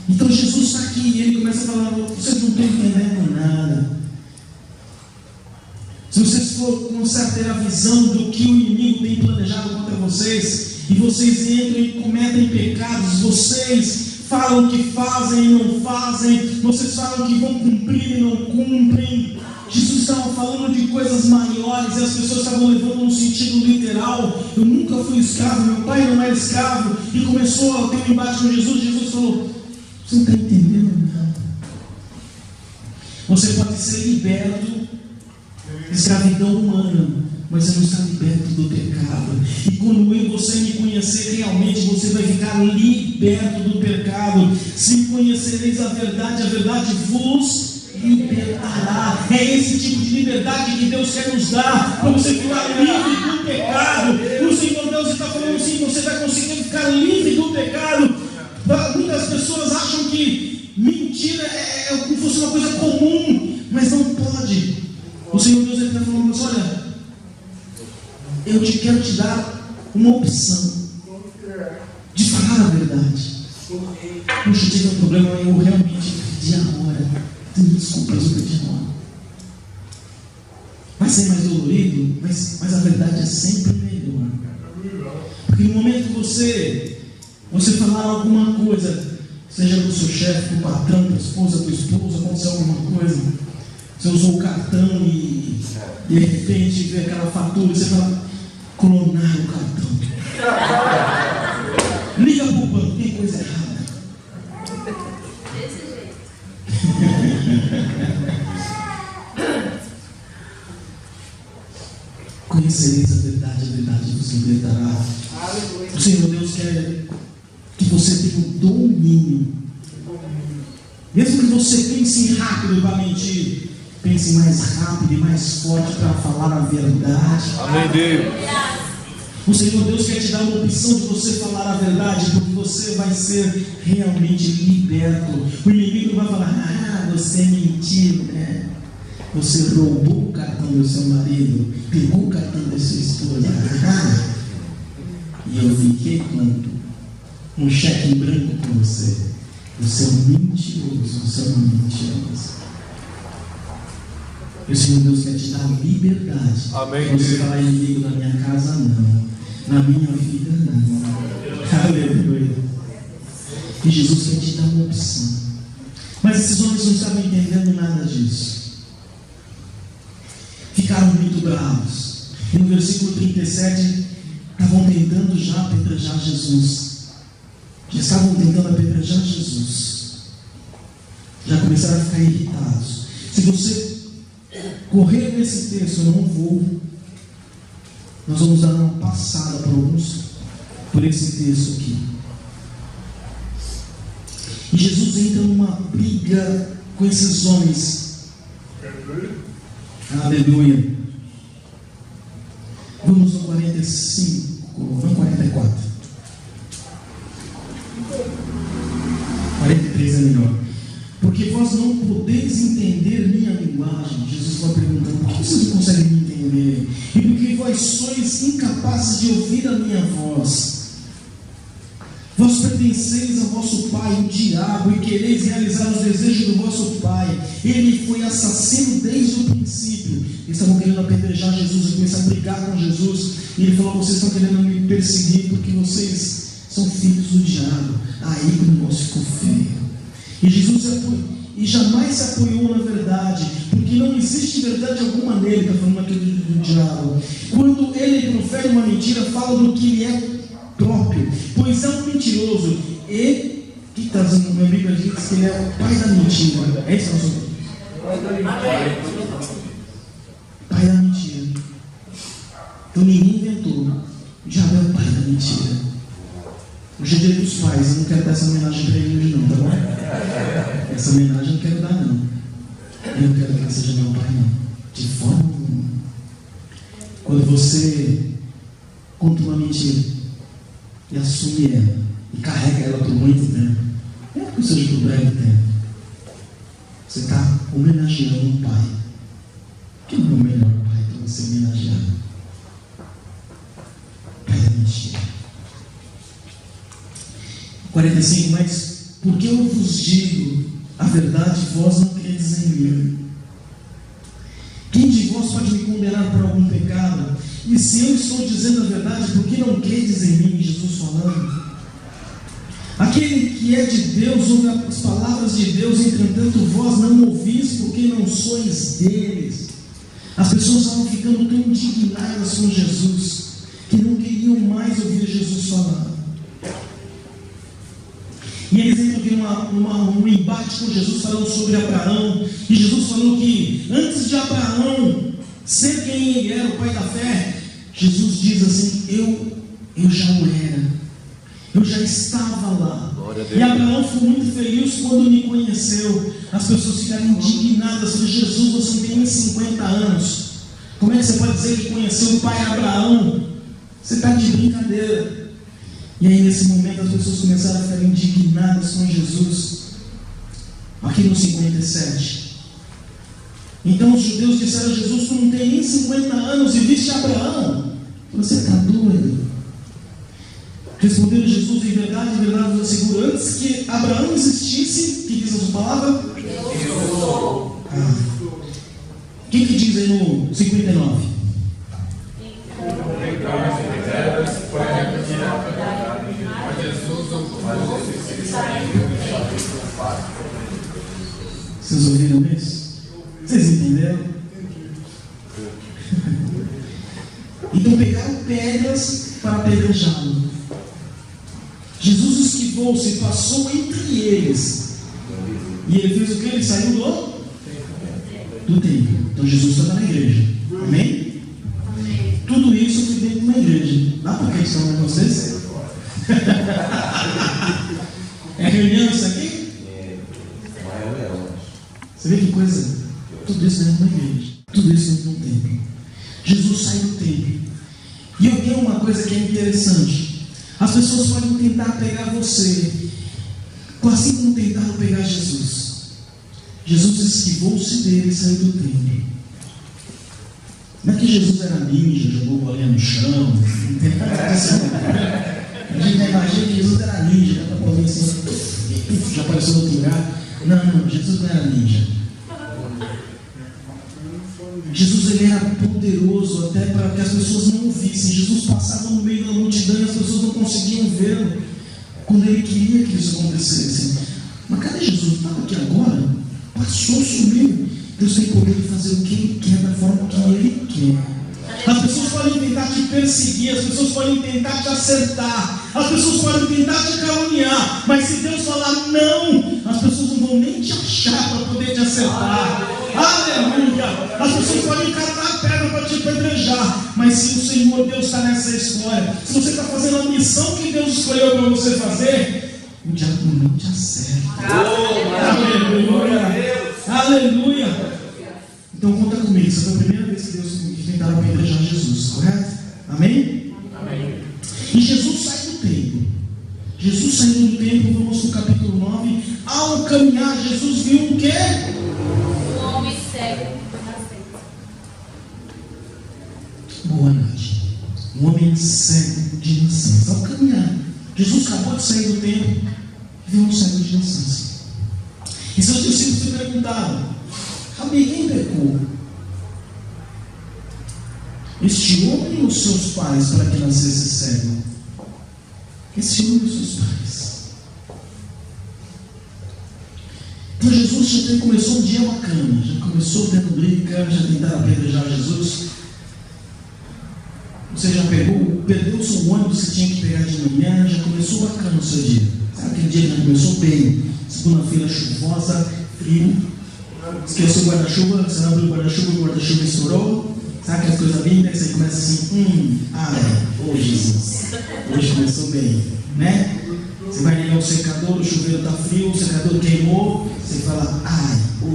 Então Jesus está aqui e ele começa a falar: vocês não estão entendendo nada. Se vocês começarem a ter a visão do que o inimigo tem planejado contra vocês, e vocês entram e cometem pecados, vocês falam que fazem e não fazem, vocês falam que vão cumprir e não cumprem. Jesus estava falando de coisas maiores e as pessoas estavam levando no sentido literal. Eu nunca fui escravo, meu pai não era escravo. E começou a ter um embate com Jesus. Jesus falou: você não está entendendo nada. Você pode ser liberto de escravidão humana, mas você não está liberto do pecado. E quando eu e você me conhecer realmente, você vai ficar liberto do pecado. Se conhecereis a verdade vos libertará. É esse tipo de liberdade que Deus quer nos dar, para você ficar livre do pecado. O Senhor Deus está falando assim: você vai conseguir ficar livre do pecado. Muitas pessoas acham que mentira é como se fosse uma coisa comum, mas não pode. O Senhor Deus está falando assim: olha, eu quero te dar uma opção de falar a verdade. Puxa, eu tive um problema, eu realmente perdi a hora. Desculpas, eu perdi a hora. Vai ser mais dolorido, mas a verdade é sempre melhor. Porque no momento que você falar alguma coisa, seja do seu chefe, do patrão, da esposa, do esposo, aconteceu alguma coisa, você usou o cartão e de repente vê aquela fatura e você fala: clonar o cartão. Liga para o banco, tem coisa errada. Conhecereis a verdade vos libertará. O Senhor Deus quer que você tenha um domínio. Mesmo que você pense rápido para mentir, pense mais rápido e mais forte para falar a verdade. Amém, Deus. O Senhor Deus quer te dar uma opção de você falar a verdade, porque você vai ser realmente liberto. O inimigo vai falar: ah, você mentiu, né? Você roubou o cartão do seu marido, pegou o cartão da sua esposa, e eu fiquei com um cheque em branco com você. Você é um mentiroso, você é uma mentirosa. E o Senhor Deus quer te dar liberdade. Amém. Você falar: inimigo, na minha casa não, na minha vida não. Aleluia. E Jesus quer te dar uma opção. Mas esses homens não estavam entendendo nada disso. Ficaram muito bravos. E no versículo 37, estavam tentando já apedrejar Jesus. Já estavam tentando apedrejar Jesus. Já começaram a ficar irritados. Se você correr nesse texto, eu não vou. Nós vamos dar uma passada por esse texto aqui. E Jesus entra numa briga com esses homens. Aleluia. Vamos no 45, não 44. linguagem, Jesus vai perguntando: por que vocês não conseguem me entender? E por que vós sois incapazes de ouvir a minha voz? Vós pertenceis ao vosso pai, o diabo, e quereis realizar os desejos do vosso pai. Ele foi assassino desde o princípio. Eles estavam querendo apedrejar Jesus, começaram a brigar com Jesus. E ele falou: vocês estão querendo me perseguir porque vocês são filhos do diabo. Aí que o negócio ficou feio. E Jesus jamais se apoiou na verdade, porque não existe verdade alguma nele. Está falando aqui do diabo. Quando ele profere uma mentira, fala do que ele é próprio, pois é um mentiroso. E que está dizendo na minha Bíblia, diz que ele é o pai da mentira. É isso, nosso pai da mentira. Então ninguém inventou. O diabo é o pai da mentira. Hoje é dia dos pais. Eu não quero dar essa homenagem para ele hoje não, tá bom? Essa homenagem eu não quero dar não. Eu não quero que ele seja meu pai não, de forma alguma. Quando você conta uma mentira e assume ela e carrega ela por muito tempo, não é que seja por breve tempo, você está homenageando um pai. Quem é o melhor pai para você homenagear? Pai da mentira. 45. Mas porque eu vos digo a verdade, vós não credes em mim. Quem de vós pode me condenar por algum pecado? E se eu estou dizendo a verdade, por que não credes em mim? Jesus falando. Aquele que é de Deus ouve as palavras de Deus, entretanto vós não ouvis, porque não sois deles. As pessoas estavam ficando tão indignadas com Jesus, que não queriam mais ouvir Jesus falar. E eles entram aqui num embate com Jesus, falando sobre Abraão. E Jesus falou que antes de Abraão ser quem ele era, o pai da fé, Jesus diz assim: eu já o era, eu já estava lá. E Abraão foi muito feliz quando me conheceu. As pessoas ficaram indignadas: Jesus, você não tem nem 50 anos, como é que você pode dizer que conheceu o pai Abraão? Você está de brincadeira. E aí nesse momento as pessoas começaram a ficar indignadas com Jesus. Aqui no 57. Então os judeus disseram a Jesus: tu não tem nem 50 anos e viste Abraão? Você está doido? Respondeu Jesus: em verdade vos asseguro, antes que Abraão existisse, que diz a sua palavra? Eu sou. O que diz aí no 59? Vocês ouviram isso? Vocês entenderam? Então pegaram pedras para apedrejá-lo. Jesus esquivou-se e passou entre eles. E ele fez o que? Ele saiu do templo. Então Jesus estava na igreja. Amém? Tudo isso foi dentro de uma igreja. Dá para que estão com vocês? É reunião isso aqui? Você vê que coisa? Tudo isso dentro de uma igreja. Tudo isso dentro de um templo. Jesus sai do templo. E eu tenho uma coisa que é interessante. As pessoas podem tentar pegar você, assim como tentaram pegar Jesus. Jesus esquivou-se dele e saiu do templo. Não é que Jesus era ninja, jogou bolinha no chão, não tem nada disso. A gente imagina que Jesus era ninja, já bolinha assim, já apareceu no outro lugar. Não, Jesus não era ninja. Jesus ele era poderoso até para que as pessoas não o vissem. Jesus passava no meio da multidão e as pessoas não conseguiam vê-lo quando ele queria que isso acontecesse. Mas cadê Jesus? Estava aqui agora? Passou, sumiu. Deus tem poder de fazer o que Ele quer, da forma que Ele quer. As pessoas podem tentar te perseguir, as pessoas podem tentar te acertar, as pessoas podem tentar te caluniar, mas se Deus falar não, as pessoas não vão nem te achar para poder te acertar. Aleluia! As pessoas podem catar a pedra para te apedrejar, mas se o Senhor Deus está nessa história, se você está fazendo a missão que Deus escolheu para você fazer, o diabo não te acerta. Aleluia! Aleluia! Então conta comigo, essa foi a primeira vez que Deus tentaram apedrejar Jesus, correto? Amém? Amém. E Jesus sai do templo. Jesus saindo do templo, vamos no capítulo 9. Ao caminhar, Jesus viu o quê? Um homem cego. Boa noite. Um homem cego de nascença. Ao caminhar, Jesus acabou de sair do templo e viu um cego de nascença. E seus discípulos se perguntaram: Rabi, quem pecou? Este homem ou seus pais para que nascesse cego? Esse homem ou seus pais? Então Jesus já começou um dia bacana, já começou tendo briga, já tentaram apedrejar Jesus. Você já perdeu o seu ônibus que tinha que pegar de manhã, já começou bacana o seu dia. Sabe aquele dia que já começou bem? Segunda-feira chuvosa, frio, esqueceu o guarda-chuva, você abriu o guarda-chuva estourou. Sabe aquelas coisas lindas? Você começa assim, Jesus, hoje começou bem, né? Você vai ligar o secador, o chuveiro está frio, o secador queimou, você fala,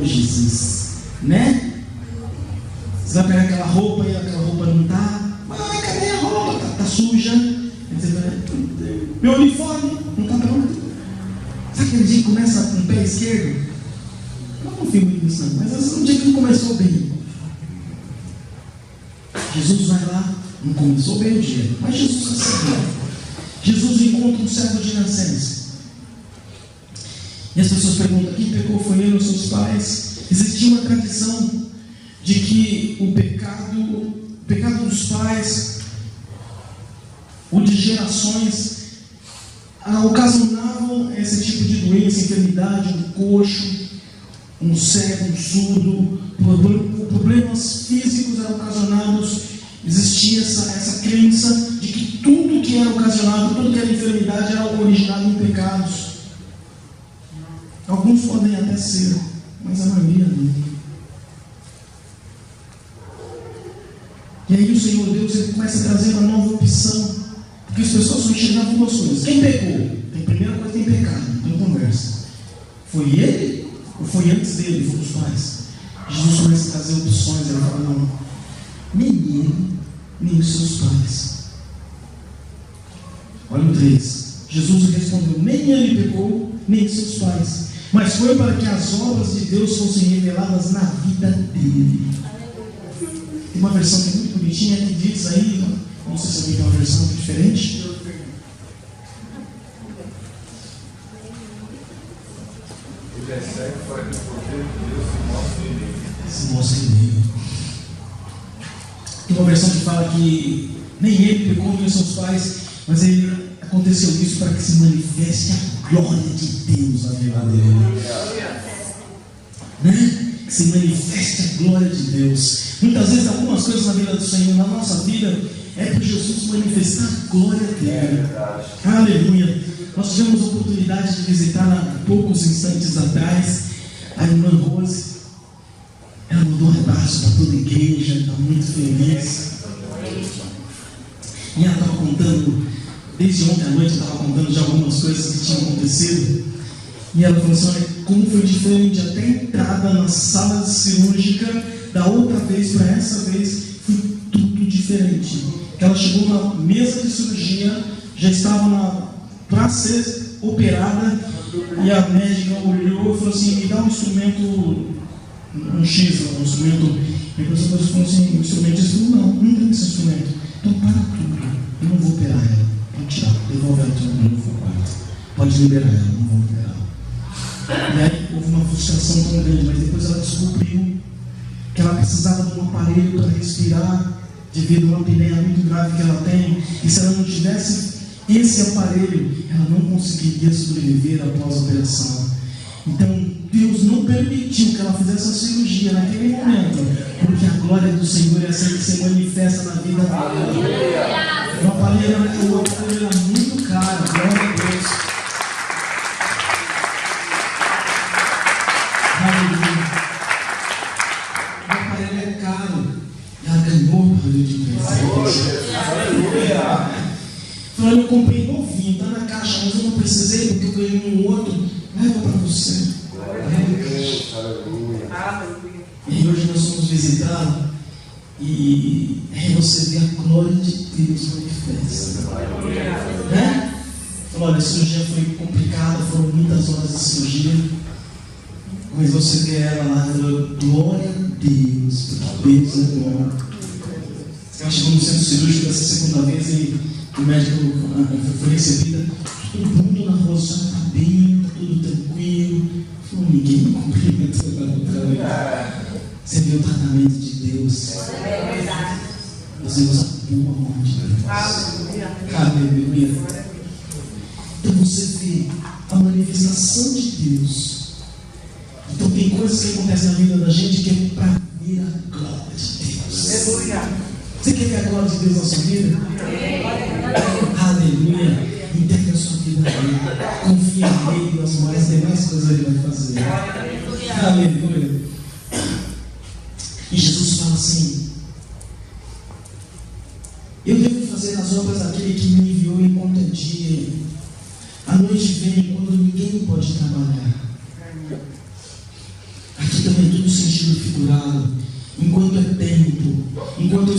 Jesus, né? Você vai pegar aquela roupa e aquela roupa não está, cadê a roupa? Está suja. Você vai, meu uniforme não está pronto. Sabe aquele dia que começa com o pé esquerdo? Eu não confio muito nisso não, mas um dia que não começou bem. Jesus vai lá, não começou bem o dia, mas Jesus recebeu. Jesus encontra um servo de nascença. E as pessoas perguntam: quem pecou foi ele ou seus pais? Existia uma tradição de que o pecado dos pais, o de gerações, ocasionavam esse tipo de doença, enfermidade, um coxo, um cego, um surdo, problemas físicos eram ocasionados. Existia essa crença de que tudo que era ocasionado, tudo que era enfermidade era originado em pecados. Alguns podem até ser, mas a maioria não. E aí o Senhor Deus ele começa a trazer uma nova opção, porque as pessoas só enxergavam duas coisas. Quem pecou? Tem primeira coisa, tem pecado, não tem conversa. Foi ele ou foi antes dele? Foram os pais. Jesus começa a trazer opções. Ele fala: não, nem ele, nem os seus pais. Olha o 3. Jesus respondeu: nem ele pecou, nem os seus pais, mas foi para que as obras de Deus fossem reveladas na vida dele. Tem uma versão que é muito bonitinha que diz aí, não sei se alguém tem uma versão diferente. Ele é cego para que o poder de Deus se mostre nele. Tem uma versão que fala que nem ele pecou, nem os seus pais, mas aconteceu isso para que se manifeste a glória de Deus na vida dele. Né? Que se manifeste a glória de Deus. Muitas vezes algumas coisas na vida do Senhor, na nossa vida, é para Jesus manifestar a glória dele. Aleluia. Nós tivemos a oportunidade de visitar há poucos instantes atrás a irmã Rose. Ela mandou um abraço para toda a igreja, está muito feliz. E ela estava contando, desde ontem à noite, estava contando de algumas coisas que tinham acontecido. E ela falou assim: olha, como foi diferente até a entrada na sala cirúrgica da outra vez para essa vez, foi tudo diferente. Ela chegou na mesa de cirurgia, já estava para ser operada, e a médica olhou e falou assim: me dá um instrumento, um X, um instrumento. E a pessoa falou assim: o instrumento disse: não tem esse instrumento. Então para tudo, eu não vou operar ela. Pode tirar, devolve ela no novo quarto. Pode liberar ela, não vou operar. E aí houve uma frustração tão grande, mas depois ela descobriu que ela precisava de um aparelho para respirar, devido a uma apneia muito grave que ela tem. E se ela não tivesse esse aparelho, ela não conseguiria sobreviver após a operação. Então Deus não permitiu que ela fizesse a cirurgia naquele momento, porque a glória do Senhor é essa que se manifesta na vida dela. O aparelho era muito caro, glória a Deus. Aleluia. O aparelho é caro. E ela ganhou o aparelho de presente. Aleluia. Falando: eu comprei novinho, está na caixa, mas eu não precisei porque eu ganhei um outro. Leva para você. E hoje nós fomos visitar e você vê a glória de Deus manifesta. Né? Olha, a cirurgia foi complicada, foram muitas horas de cirurgia, mas você vê ela lá, glória Deus, porque Deus é bom. Ela chegou no centro cirúrgico dessa segunda vez e o médico foi recebida. Todo mundo na rua já está bem, está tudo tranquilo. Falou, ninguém me cumprimenta outra vez. Você vê o tratamento de Deus. Você usa a boa mão de Deus. Aleluia. Então você vê a manifestação de Deus. Então tem coisas que acontecem na vida da gente que é para ver a glória de Deus. Você quer ver a glória de Deus na sua vida? Aleluia. Entrega a sua vida a Ele. Confia nele, nas mais demais coisas Ele vai fazer. Aleluia. E Jesus fala assim: eu devo fazer as obras daquele que me enviou enquanto é dia. A noite vem quando ninguém pode trabalhar. Aqui também é tudo sentido figurado. Enquanto é tempo, enquanto eu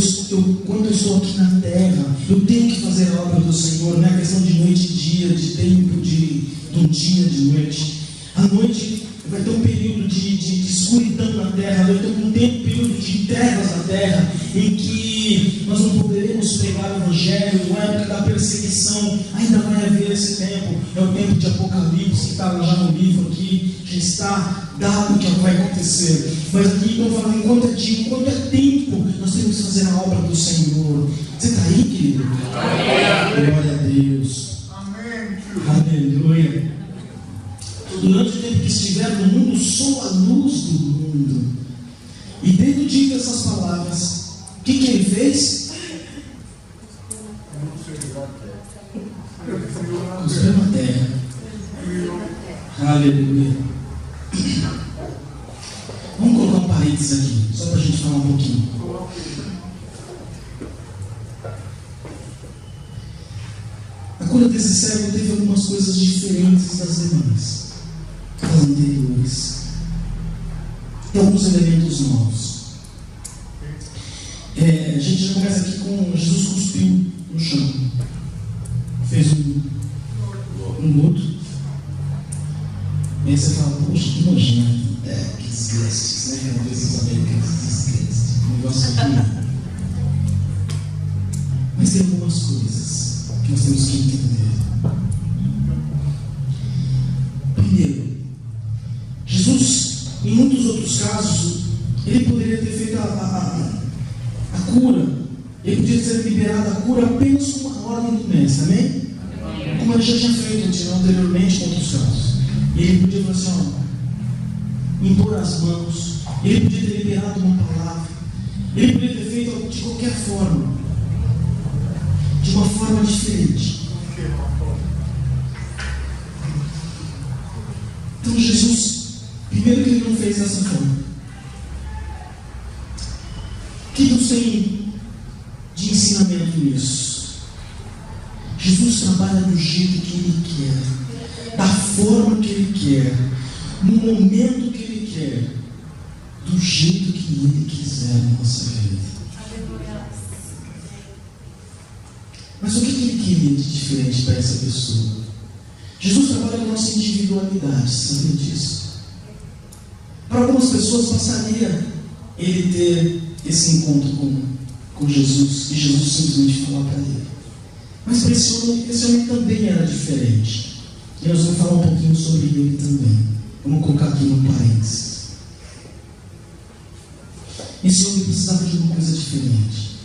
estou aqui na terra, eu tenho que fazer a obra do Senhor. Não é questão de noite e dia, de tempo, de um dia, de noite. A noite vai ter um período de escuridão na terra, vai ter um período de trevas na terra, em que nós não poderemos pregar o Evangelho, na época da perseguição. Ainda vai haver esse tempo, é o tempo de Apocalipse, que está já no livro aqui, já está dado o que vai acontecer. Mas aqui estão falando, enquanto é dia, enquanto é tempo, nós temos que fazer a obra do Senhor. Você está aí, querido? Amém. Glória a Deus. Amém. Aleluia. Durante o tempo que estiver no mundo, sou a luz do mundo. E dentro de essas palavras, o que ele fez? Construiu a terra. Aleluia. Vamos colocar um parênteses aqui, só para a gente falar um pouquinho. A cura desse cego teve algumas coisas diferentes das demais, das anteriores. Tem alguns elementos novos. A gente já começa aqui com Jesus cuspiu no chão. Fez um luto. E aí você fala, poxa, que nojento. Que desgastes, né? Às vezes os americanos desgastes. Um negócio aqui. Mas tem algumas coisas que nós temos que entender. Primeiro, Jesus, em muitos outros casos, ele poderia ter feito a cura, ele podia ter liberado a cura apenas com uma ordem do mestre, amém? Como ele já tinha feito anteriormente com outros casos. E ele podia falar assim, impor as mãos, ele podia ter liberado uma palavra, ele podia ter feito de qualquer forma, de uma forma diferente. Então Jesus, primeiro que ele não fez dessa forma. O que Deus tem de ensinamento nisso? Jesus trabalha do jeito que Ele quer, da forma que Ele quer, no momento que Ele quer, do jeito que Ele quiser na nossa vida. Mas o que Ele queria de diferente para essa pessoa? Jesus trabalha com a nossa individualidade, sabia disso? Para algumas pessoas passaria ele ter esse encontro com Jesus e Jesus simplesmente falar para ele. Mas para esse homem também era diferente. E nós vamos falar um pouquinho sobre ele também. Vamos colocar aqui no parênteses. Esse homem precisava de uma coisa diferente.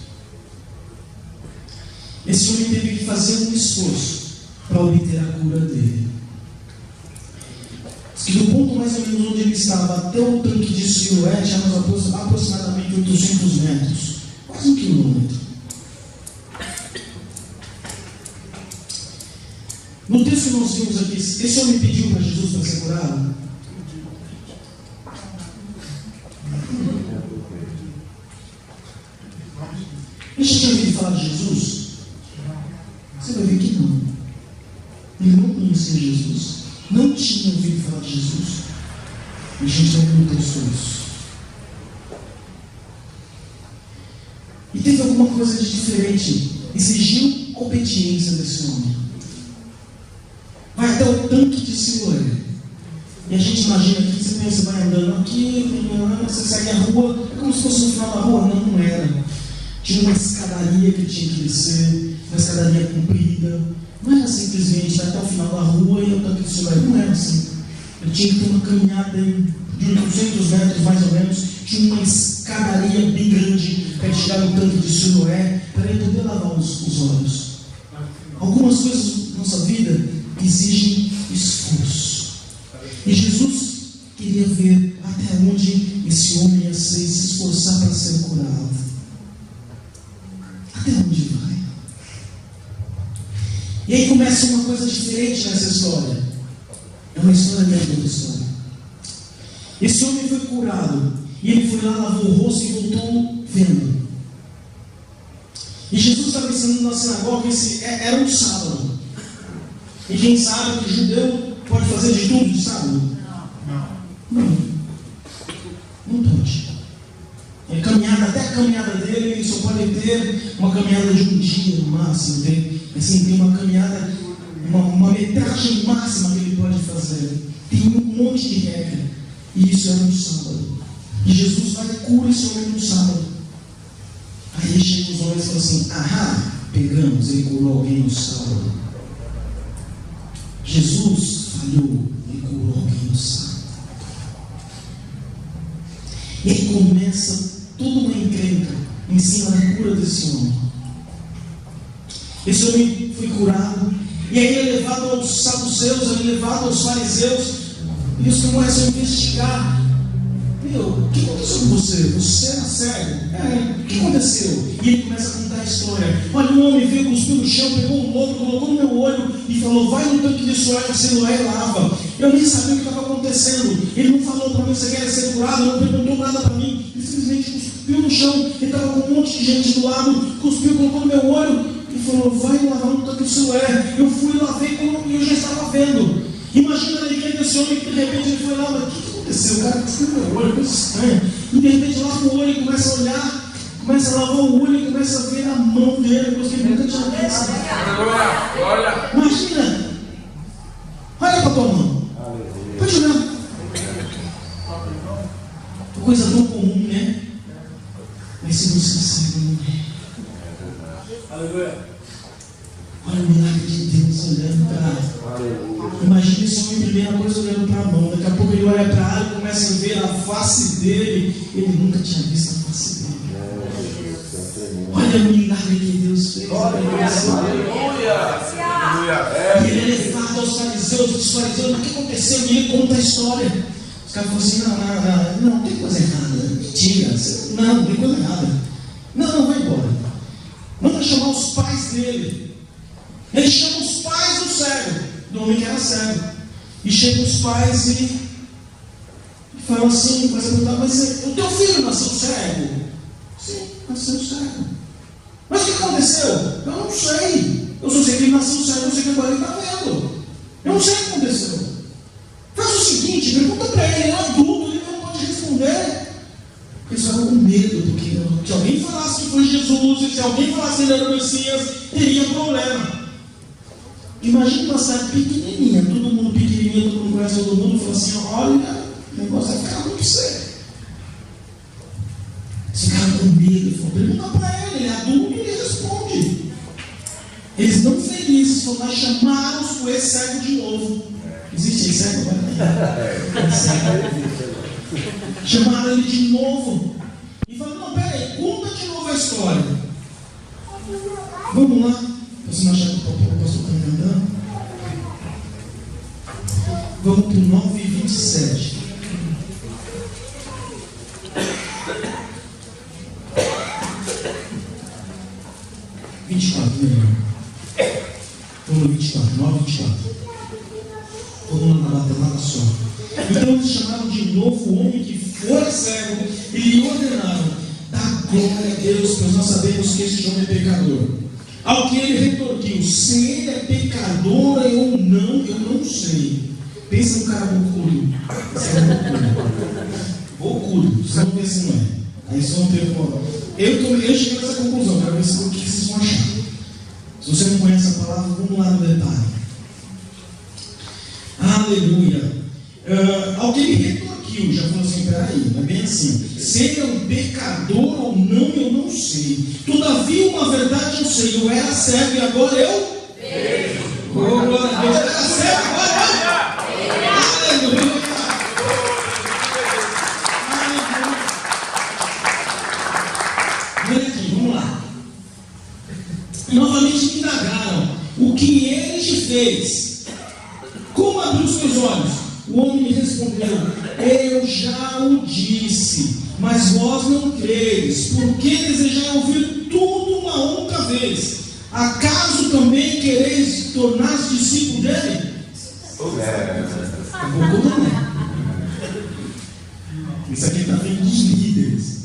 Esse homem teve que fazer um esforço para obter a cura dele. Diz que do ponto mais ou menos onde ele estava até o tanque de Siloé, tinha aproximadamente 800 metros, quase 1 quilômetro. No texto que nós vimos aqui, esse homem pediu para Jesus para ser curado. Ele já tinha ouvido falar de Jesus? Você vai ver que não. Ele não conhecia Jesus. Não tinha ouvido falar de Jesus. E a gente também não pensou isso. E teve alguma coisa de diferente. Exigiu obediência desse homem. Vai até o tanque de Siloé. E a gente imagina que você vai andando aqui, você segue a rua, como se fosse no final da rua. Não, não era. Tinha uma escadaria que tinha que descer, uma escadaria comprida. Não era simplesmente até o final da rua e eu tanto que isso não era assim. Eu tinha que ter uma caminhada de 200 metros mais ou menos. Tinha uma escadaria bem grande para chegar no tanque de Siloé, para ele poder lavar os olhos. Algumas coisas na nossa vida exigem esforço. E Jesus queria ver até onde esse homem ia se esforçar para ser curado. Até onde vai? E aí começa uma coisa diferente nessa história. É uma história dentro da história. Esse homem foi curado. E ele foi lá, lavou o rosto e voltou vendo. E Jesus estava ensinando na sinagoga que era um sábado. E quem sabe que o judeu pode fazer de tudo de sábado? Não pode. Até a caminhada dele, ele só pode ter uma caminhada de um dia no máximo. Tem uma caminhada, uma metragem máxima que ele pode fazer. Tem um monte de regra. E isso era um sábado. E Jesus vai e cura esse homem no sábado. Aí chega os homens e falam assim: ahá, pegamos, ele curou alguém no sábado. Jesus falhou, ele curou alguém no sábado. E aí começa toda uma encrenca em cima da cura desse homem. Esse homem foi curado, e aí ele é levado aos saduceus, ele é levado aos fariseus, e eles começam a investigar. O que aconteceu com você? Você era cego? O que aconteceu? E ele começa a contar a história. Olha, um homem veio, cuspiu no chão, pegou um lodo, colocou no meu olho e falou: vai no tanque de Siloé e lava. Eu nem sabia o que estava acontecendo. Ele não falou para mim: você quer ser curado? Não perguntou nada para mim. Ele simplesmente cuspiu no chão. Ele estava com um monte de gente do lado, cuspiu, colocou no meu olho e falou: vai lavar no tanque de Siloé. Eu fui, lavei e eu já estava vendo. Imagina a alegria desse homem que de repente ele foi lá: mas o que aconteceu? O cara cuspiu no meu olho, coisa estranha. E de repente lava o olho e começa a olhar, começa a lavar o olho e começa a ver na mão dele, coisa que ele nunca tinha visto. Imagina! Olha para a tua mão. Pode olhar. Coisa tão comum, né? Mas se você sabe, olha o milagre de Deus olhando para. Imagina esse homem, primeira coisa, olhando para a mão. Daqui a pouco ele olha para a área e começa a ver a face dele. Ele nunca tinha visto a face dele. Olha o milagre que Deus fez. E ele é levado aos fariseus. Os fariseus: o que aconteceu? E ele conta a história. Os caras falam assim: não tem coisa errada. Tira. Não tem coisa errada. Não, vai embora. Manda chamar os pais dele. Ele chama os pais do cego, do homem que era cego. E chega os pais e fala assim: mas o teu filho nasceu cego? Sim, nasceu cego. Mas o que aconteceu? Eu não sei. Eu só sei que ele nasceu cego, eu sei que agora ele está vendo. Eu não sei o que aconteceu. Faz o seguinte, pergunta para ele, ele é adulto, ele não pode responder. Eles estavam com medo, porque se alguém falasse que foi Jesus, e se alguém falasse que ele era o Messias, teria problema. Imagina uma cidade pequenininha, todo mundo pequenininho, todo mundo conhece todo mundo, e fala assim: olha, o negócio vai ficar muito sério. Esse cara com medo, falou: pergunta para ele, ele é adulto e ele responde. Eles não felizes, foram lá, chamaram o ex-cego de novo. Existe ex-cego agora? Chamaram ele de novo e falaram: não, peraí, conta de novo a história. Vamos lá. Você achar que o pastor está andando? Vamos para o 9:27. Vamos no 24, 9:24. Vamos lá na matemática só. Então eles chamaram de novo o homem que foi cego e lhe ordenaram: dá glória a Deus, pois nós sabemos que este homem é pecador. Ao que ele retorquiu: se ele é pecador ou não, eu não sei. Pensa no cara bocudo. Bocudo, vocês vão ver se não é. Aí vocês vão ter uma. Eu cheguei nessa conclusão, quero ver o que vocês vão achar. Se você não conhece a palavra, vamos lá no detalhe. Aleluia. Alguém me retorquiu, já falou assim, peraí, não é bem assim. Ser um pecador ou não, eu não sei. Todavia, uma verdade eu sei, eu era cego e agora eu vejo. Glória a Deus, eu era cego, agora eu vejo. Aleluia. Olha aqui, vamos lá. E novamente me indagaram, o que ele te fez? Como abriu os meus olhos? O homem me respondeu, eu já o disse, mas vós não credes, porque desejai ouvir tudo uma outra vez. Acaso também quereis tornar-se discípulo dele? Isso aqui está vindo dos líderes.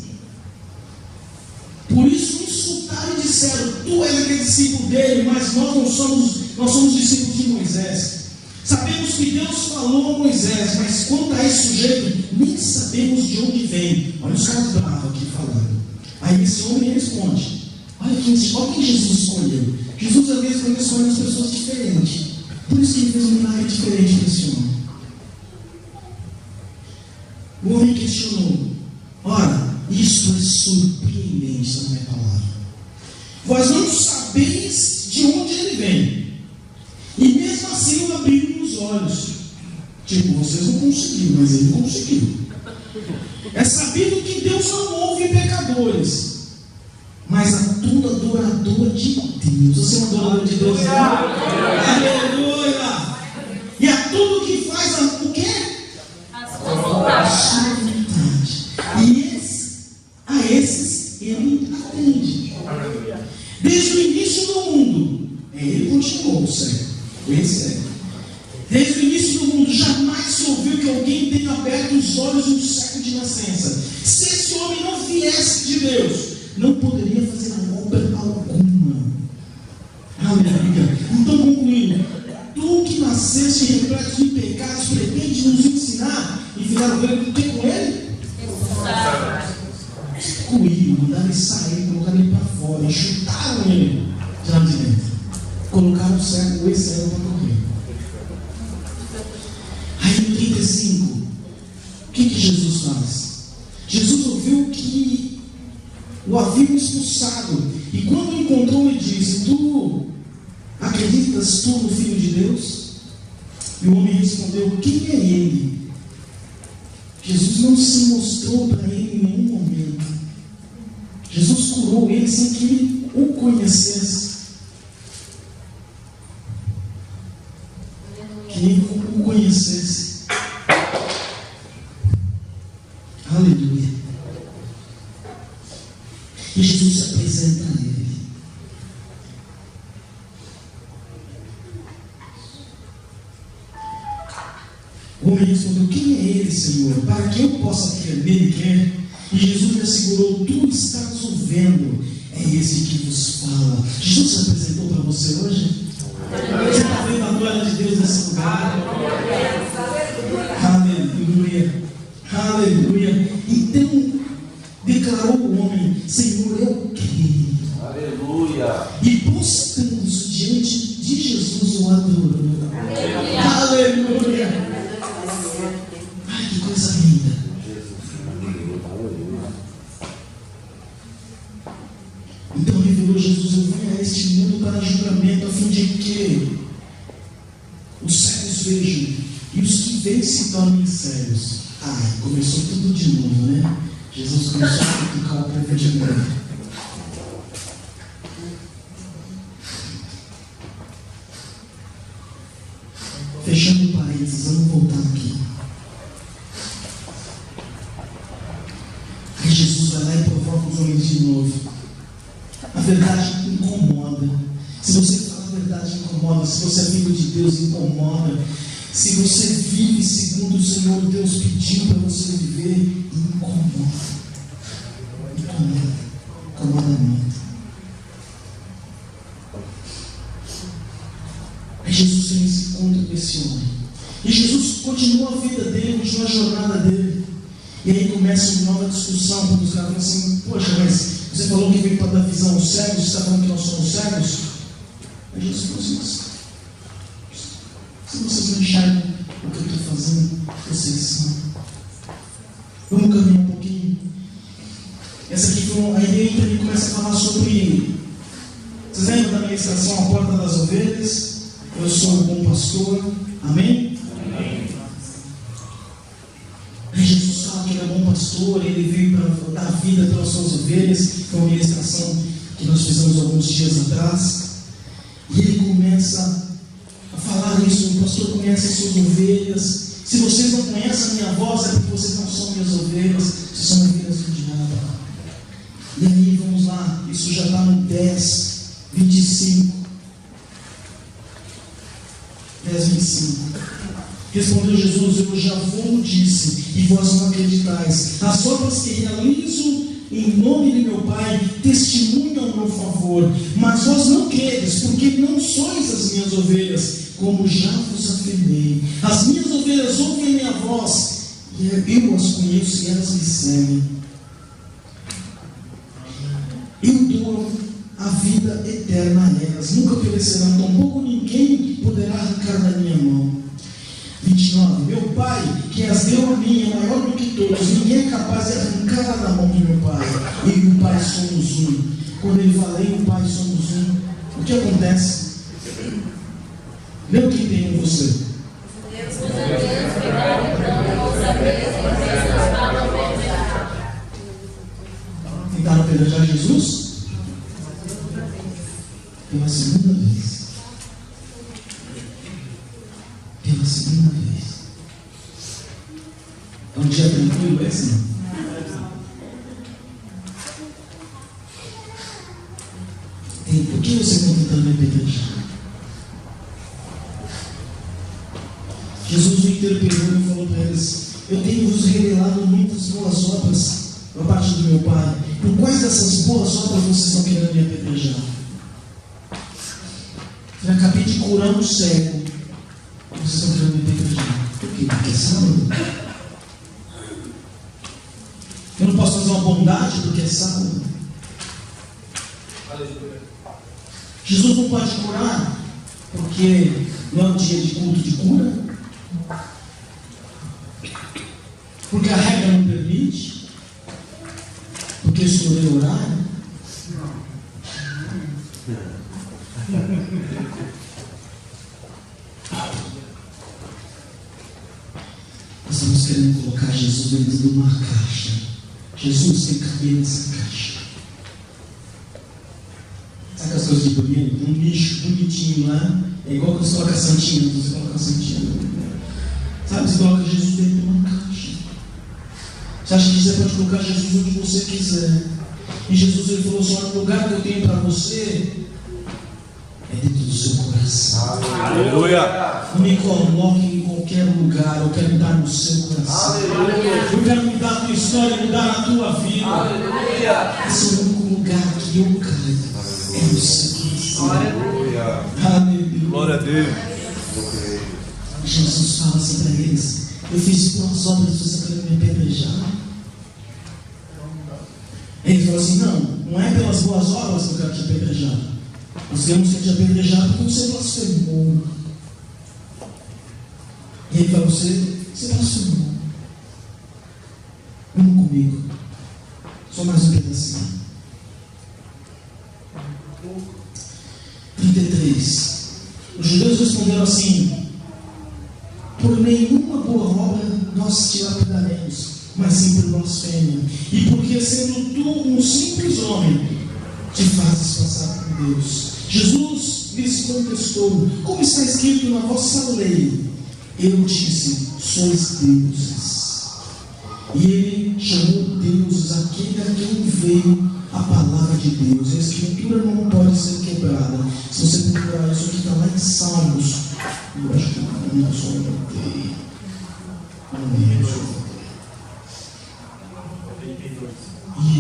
Por isso insultaram e disseram, tu és aquele discípulo dele, mas nós somos discípulos de Moisés. Sabemos que Deus falou a Moisés, mas quanto a esse sujeito, nem sabemos de onde vem. Olha os caras bravos aqui falando. Aí esse homem responde, olha quem Jesus escolheu. Jesus às vezes escolhe as pessoas diferentes. Por isso que ele fez um milagre diferente para esse homem. O homem questionou, ora, isso é surpreendente na minha palavra. Vós não sabeis de onde ele vem. E mesmo assim eu abri os olhos. Tipo, vocês não conseguiram, mas ele conseguiu. É sabido que Deus não ouve pecadores, mas a todo adorador de Deus. Você é um adorador de Deus? Aleluia! E a tudo que faz o quê? A sua vontade. E a esses ele atende. Desde o início do mundo, ele continuou cego. Desde o início do mundo, jamais se ouviu que alguém tenha aberto os olhos no século de nascença. Se esse homem não viesse de Deus, não poderia fazer obra alguma. Aleluia. Então, concluindo, tu que nasceste repleto de pecados, pretende nos ensinar e ficar vendo o que com ele? Excluíram, mandaram ele sair, colocaram ele para fora, chutaram ele de lá de dentro. Colocaram o cego, o ex-cego para correr. Aí no 35, o que Jesus faz? Jesus ouviu que o haviam expulsado, e quando o encontrou, ele disse, tu acreditas tu no Filho de Deus? E o homem respondeu, quem é ele? Jesus não se mostrou para ele em nenhum momento. Jesus curou ele sem que ele o conhecesse. Que ele o conhecesse. Aleluia. E Jesus se apresenta a ele. O homem respondeu, quem é ele, Senhor? Para que eu possa crer nele, crer? E Jesus lhe assegurou, tu estás o vendo. É esse que vos fala. Jesus se apresentou para você hoje? Você está vendo a glória de Deus nesse lugar? Aleluia. Aleluia. Então, declarou o homem, Senhor, eu creio. Aleluia. E postando-se diante de Jesus, o adorou. Aleluia. Ai, que coisa linda. Então revelou Jesus, eu vim a este mundo para julgamento, a fim de que os cegos vejam e os que veem se tornem cegos. Ai, começou tudo de novo, né? Jesus começou a criticar o povo de novo. Fechando parênteses, vamos voltar aqui. Aí Jesus vai lá e provoca os homens de novo. A verdade incomoda. Se você fala a verdade, incomoda. Se você é filho de Deus, incomoda. Se você vive segundo o Senhor Deus pediu para você viver, incomoda. Incomoda muito. Aí Jesus tem esse encontro com esse homem. E Jesus continua a vida dele, continua a jornada dele. E aí começa uma nova discussão, porque os caras falam assim, poxa, mas você falou que veio para dar visão aos cegos, você está falando que nós somos cegos? Aí Jesus falou assim, se vocês não enxergam o que eu que eu estou fazendo, vocês são. Vamos caminhar um pouquinho. Essa aqui foi a ideia entra e começa a falar sobre. Vocês lembram da ministração A Porta das Ovelhas? Eu sou o bom pastor. Amém? Amém. Aí Jesus fala que ele é bom pastor, ele veio para dar vida pelas suas ovelhas. Foi uma ministração que nós fizemos alguns dias atrás. E ele começa a falar isso. O pastor conhece as suas ovelhas. Se vocês não conhecem a minha voz, é porque vocês não são minhas ovelhas, vocês são ovelhas do diabo. E aí, vamos lá, isso já está no 10, 25. 10, 25. Respondeu Jesus: eu já vos disse, e vós não acreditais. As obras que realizo em nome de meu Pai testemunham ao meu favor, mas vós não credes, porque não sois as minhas ovelhas, como já vos afirmei. As minhas ovelhas ouvem a minha voz, e eu as conheço e elas me seguem. Eu dou a vida eterna a elas, nunca perecerão, tampouco ninguém poderá arrancar da minha mão. 29. Meu Pai, que as deu a mim, é maior do que todos, ninguém é capaz de arrancar da mão do meu Pai. Eu e o Pai somos um. Quando ele fala, eu e o Pai somos um, o que acontece? Lê o que tem em você. Tentaram apedrejar Jesus? Pela segunda vez. Pela segunda vez. É um dia tranquilo esse, não? Por que você está tentando me apedrejar? Jesus o interpelou e falou para eles: eu tenho vos revelado muitas boas obras da parte do meu Pai. Por quais dessas boas obras vocês estão querendo me apedrejar? Eu acabei de curar um cego. Vocês estão querendo me apedrejar. Por quê? Porque é sábado. Eu não posso fazer uma bondade porque é sábado. Jesus não pode curar porque não é um dia de culto de cura. Porque a regra não permite? Porque estourei o horário? Nós estamos querendo colocar Jesus dentro de uma caixa. Jesus tem que caber nessa caixa. Sabe aquelas coisas de banheiro? Tem um nicho bonitinho lá. É igual que você coloca a santinha. Você coloca a santinha. Sabe? Você coloca Jesus dentro de uma caixa. Você acha que você pode colocar Jesus onde você quiser. E Jesus ele falou só: o lugar que eu tenho para você é dentro do seu coração. Aleluia! Não me coloque em qualquer lugar. Eu quero estar no seu coração. Aleluia! Eu quero mudar a tua história, mudar a tua vida. Aleluia! Esse é o único lugar que eu caio. É no seu coração. Aleluia! Aleluia! Glória a Deus! Jesus fala assim para eles: eu fiz boas obras, você quer me apedrejar? Ele falou assim: não é pelas boas obras que eu quero te apedrejar. Nós queremos te apedrejar porque você blasfemou. E ele falou: você blasfemou. Vamos comigo. Só mais um pedacinho. 33. Os judeus responderam assim: por nenhuma boa obra nós te lapidaremos, mas sim por blasfêmia. E porque, sendo tu um simples homem, te fazes passar por Deus. Jesus lhes contestou: como está escrito na vossa lei? Eu disse: sois deuses. E ele chamou deuses aquele a quem veio a palavra de Deus. A escritura não pode ser quebrada. Se você procurar isso aqui, está lá em Salmos. Eu acho que não só anotei.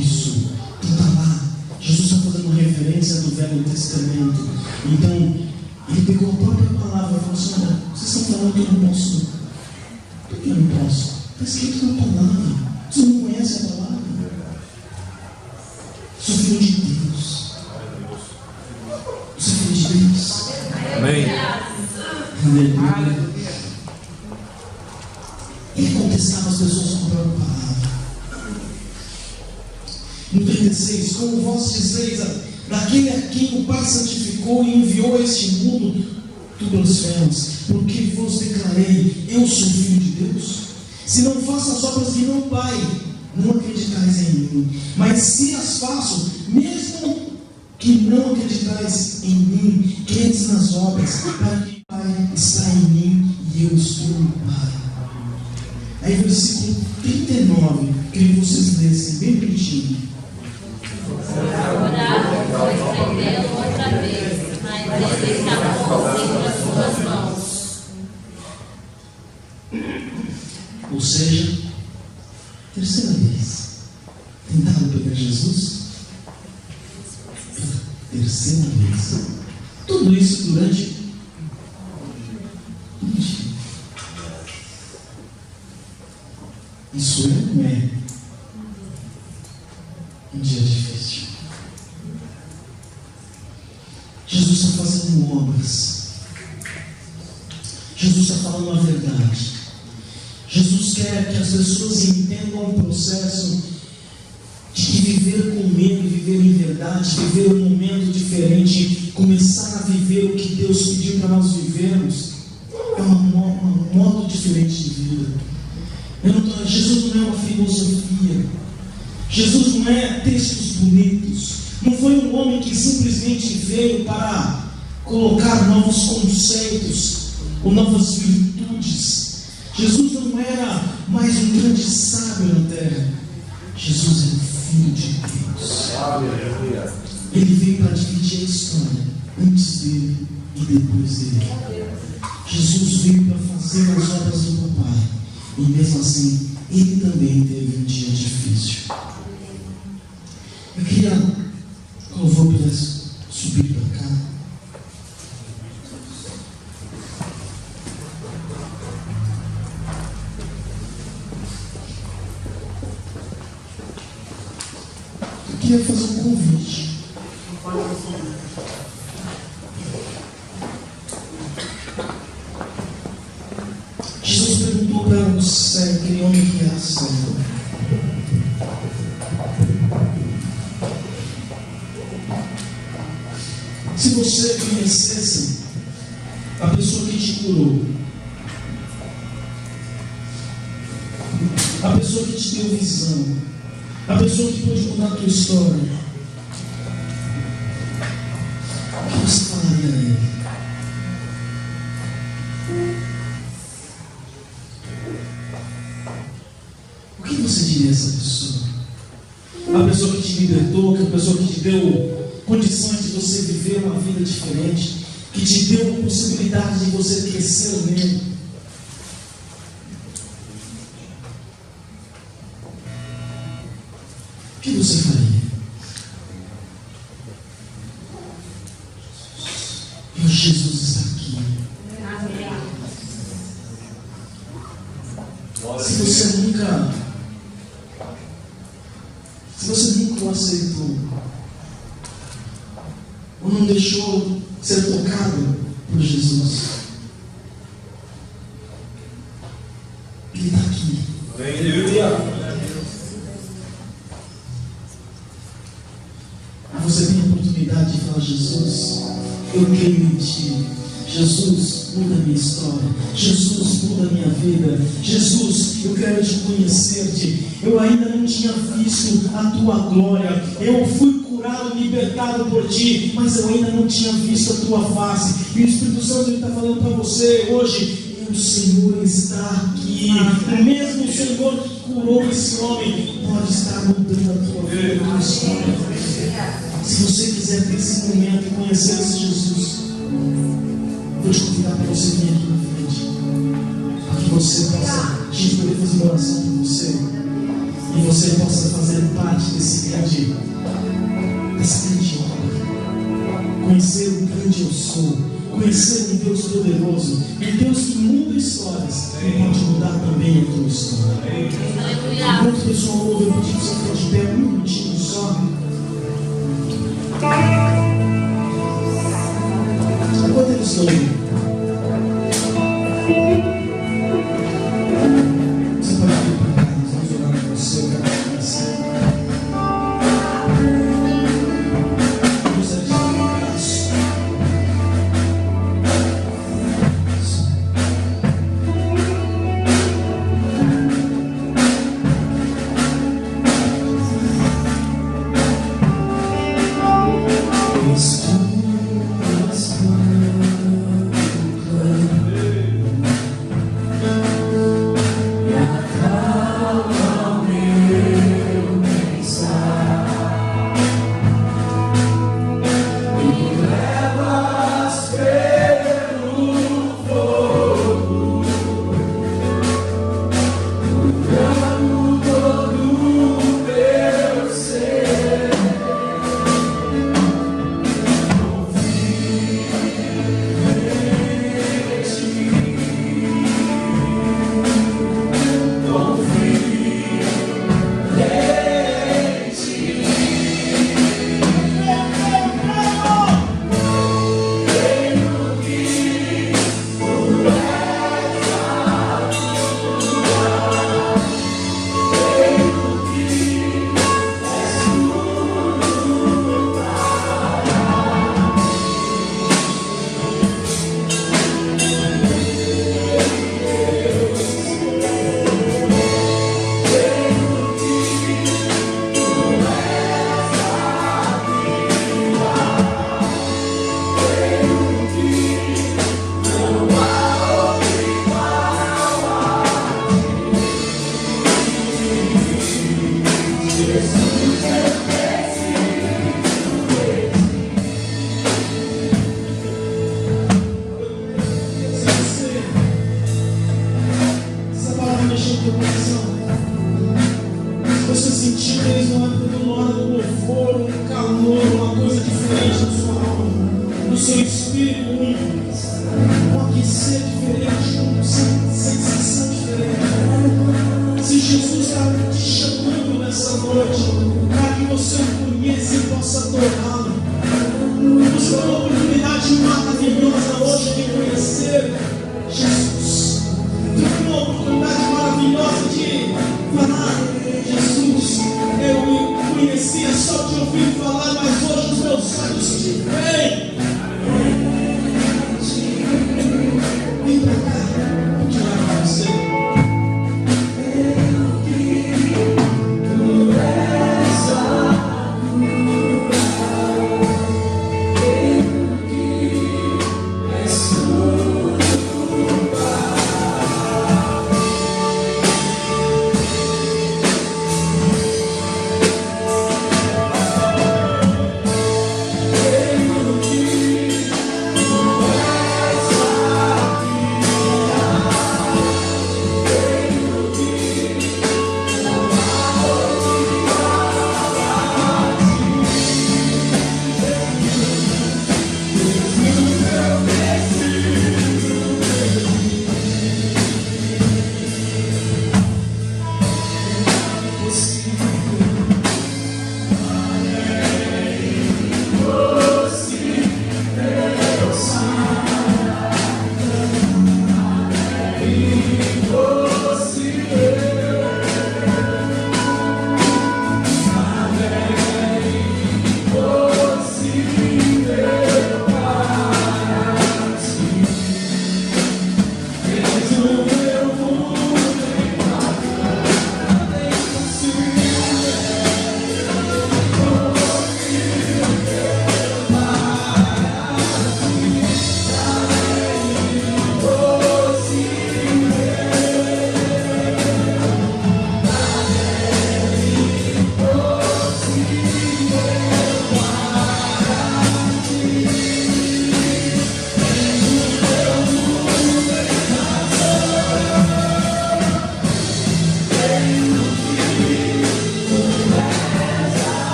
Isso. Então está lá. Jesus está fazendo referência do Velho Testamento. Então, ele pegou a própria palavra e falou assim: olha, vocês estão falando que eu não posso. Por que eu não posso? Está escrito na palavra. Você não conhece a palavra? Sou filho de Deus. Sou filho de Deus. Amém. Aleluia. pessoas compraram palavra. No 36, como vós dizeis, daquele a quem o Pai santificou e enviou a este mundo, tu blasfemas, porque vos declarei, eu sou filho de Deus. Se não faço as obras de meu Pai, não acreditais em mim. Mas se as faço, mesmo que não acreditais em mim, credes nas obras, para que o Pai está em mim e eu estou no Pai. Aí versículo 39, queria que vocês lessem bem bonitinho. Orava, foi prendê-lo outra vez, mas ele escapou entre as suas mãos. Ou seja, terceira vez, tentaram pegar Jesus. Terceira vez. Tudo isso durante um dia. Isso não é um dia difícil. Jesus está fazendo obras. Jesus está falando a verdade. Jesus quer que as pessoas entendam o processo de que viver com medo, viver em verdade, viver um momento diferente, começar a viver o que Deus pediu para nós vivermos, é um modo diferente de vida. Jesus não é uma filosofia. Jesus não é textos bonitos. Não foi um homem que simplesmente veio para colocar novos conceitos ou novas virtudes. Jesus não era mais um grande sábio na terra. Jesus é o Filho de Deus. Ele veio para dividir a história antes dele e depois dele. Jesus veio para fazer as obras do Pai. E mesmo assim, ele também teve um dia difícil. Eu queria que o louvor pudesse subir para cá. Eu queria fazer um convite. Jesus perguntou para um cego, aquele homem que era cego: se você conhecesse a pessoa que te curou, a pessoa que te deu visão, a pessoa que pode mudar a tua história, o que você falaria a ele? O que você diria a essa pessoa? A pessoa que te libertou, a pessoa que te deu condições de você viver uma vida diferente, que te deu a possibilidade de você crescer nele. O que você faria? E o Jesus está aqui. Se você nunca o aceitou, ou não deixou ser tocado por Jesus, ele está aqui. Você tem a oportunidade de falar: Jesus, eu creio em Ti. Jesus, muda a minha história. Jesus, muda a minha vida. Jesus, eu quero te conhecer-te. Eu ainda não tinha visto a Tua glória. Eu fui curado, libertado por Ti, mas eu ainda não tinha visto a Tua face. E o Espírito Santo está falando para você hoje: o Senhor está aqui. O mesmo Senhor que curou esse homem pode estar mudando a tua vida, a tua história. Se você quiser ter esse momento e conhecer esse Jesus, vou te convidar para você vir aqui na frente, para que você possa, a gente poder fazer uma oração por você, e você possa fazer parte dessa grande obra. Conhecer o grande eu sou, conhecer um Deus poderoso, um Deus que muda histórias e pode mudar também a tua história. Enquanto o pessoal ouve, eu pedi que você fique de pé um minutinho só. Enquanto eles ouvem, você pode vir para cá.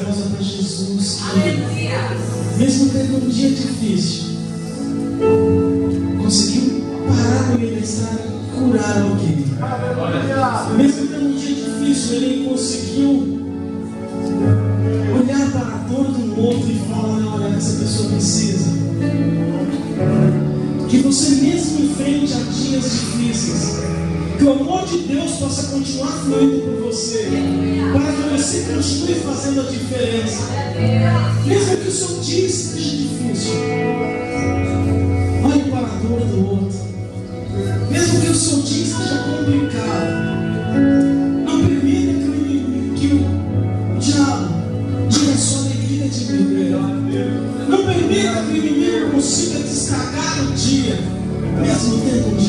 poderosa para Jesus, que mesmo tendo um dia difícil, conseguiu parar no bem-estar e curar alguém. Mesmo tendo um dia difícil, ele conseguiu olhar para a dor do outro e falar: olha, essa pessoa precisa. Que você mesmo enfrente a dias difíceis, que o amor de Deus possa continuar fluindo por você, para que você continue fazendo a diferença, mesmo que o seu dia esteja difícil. Olhe para a dor do outro, mesmo que o seu dia esteja complicado. Não permita que o diabo tire a sua alegria de viver. Não permita que o inimigo consiga te estragar o dia, mesmo tendo um dia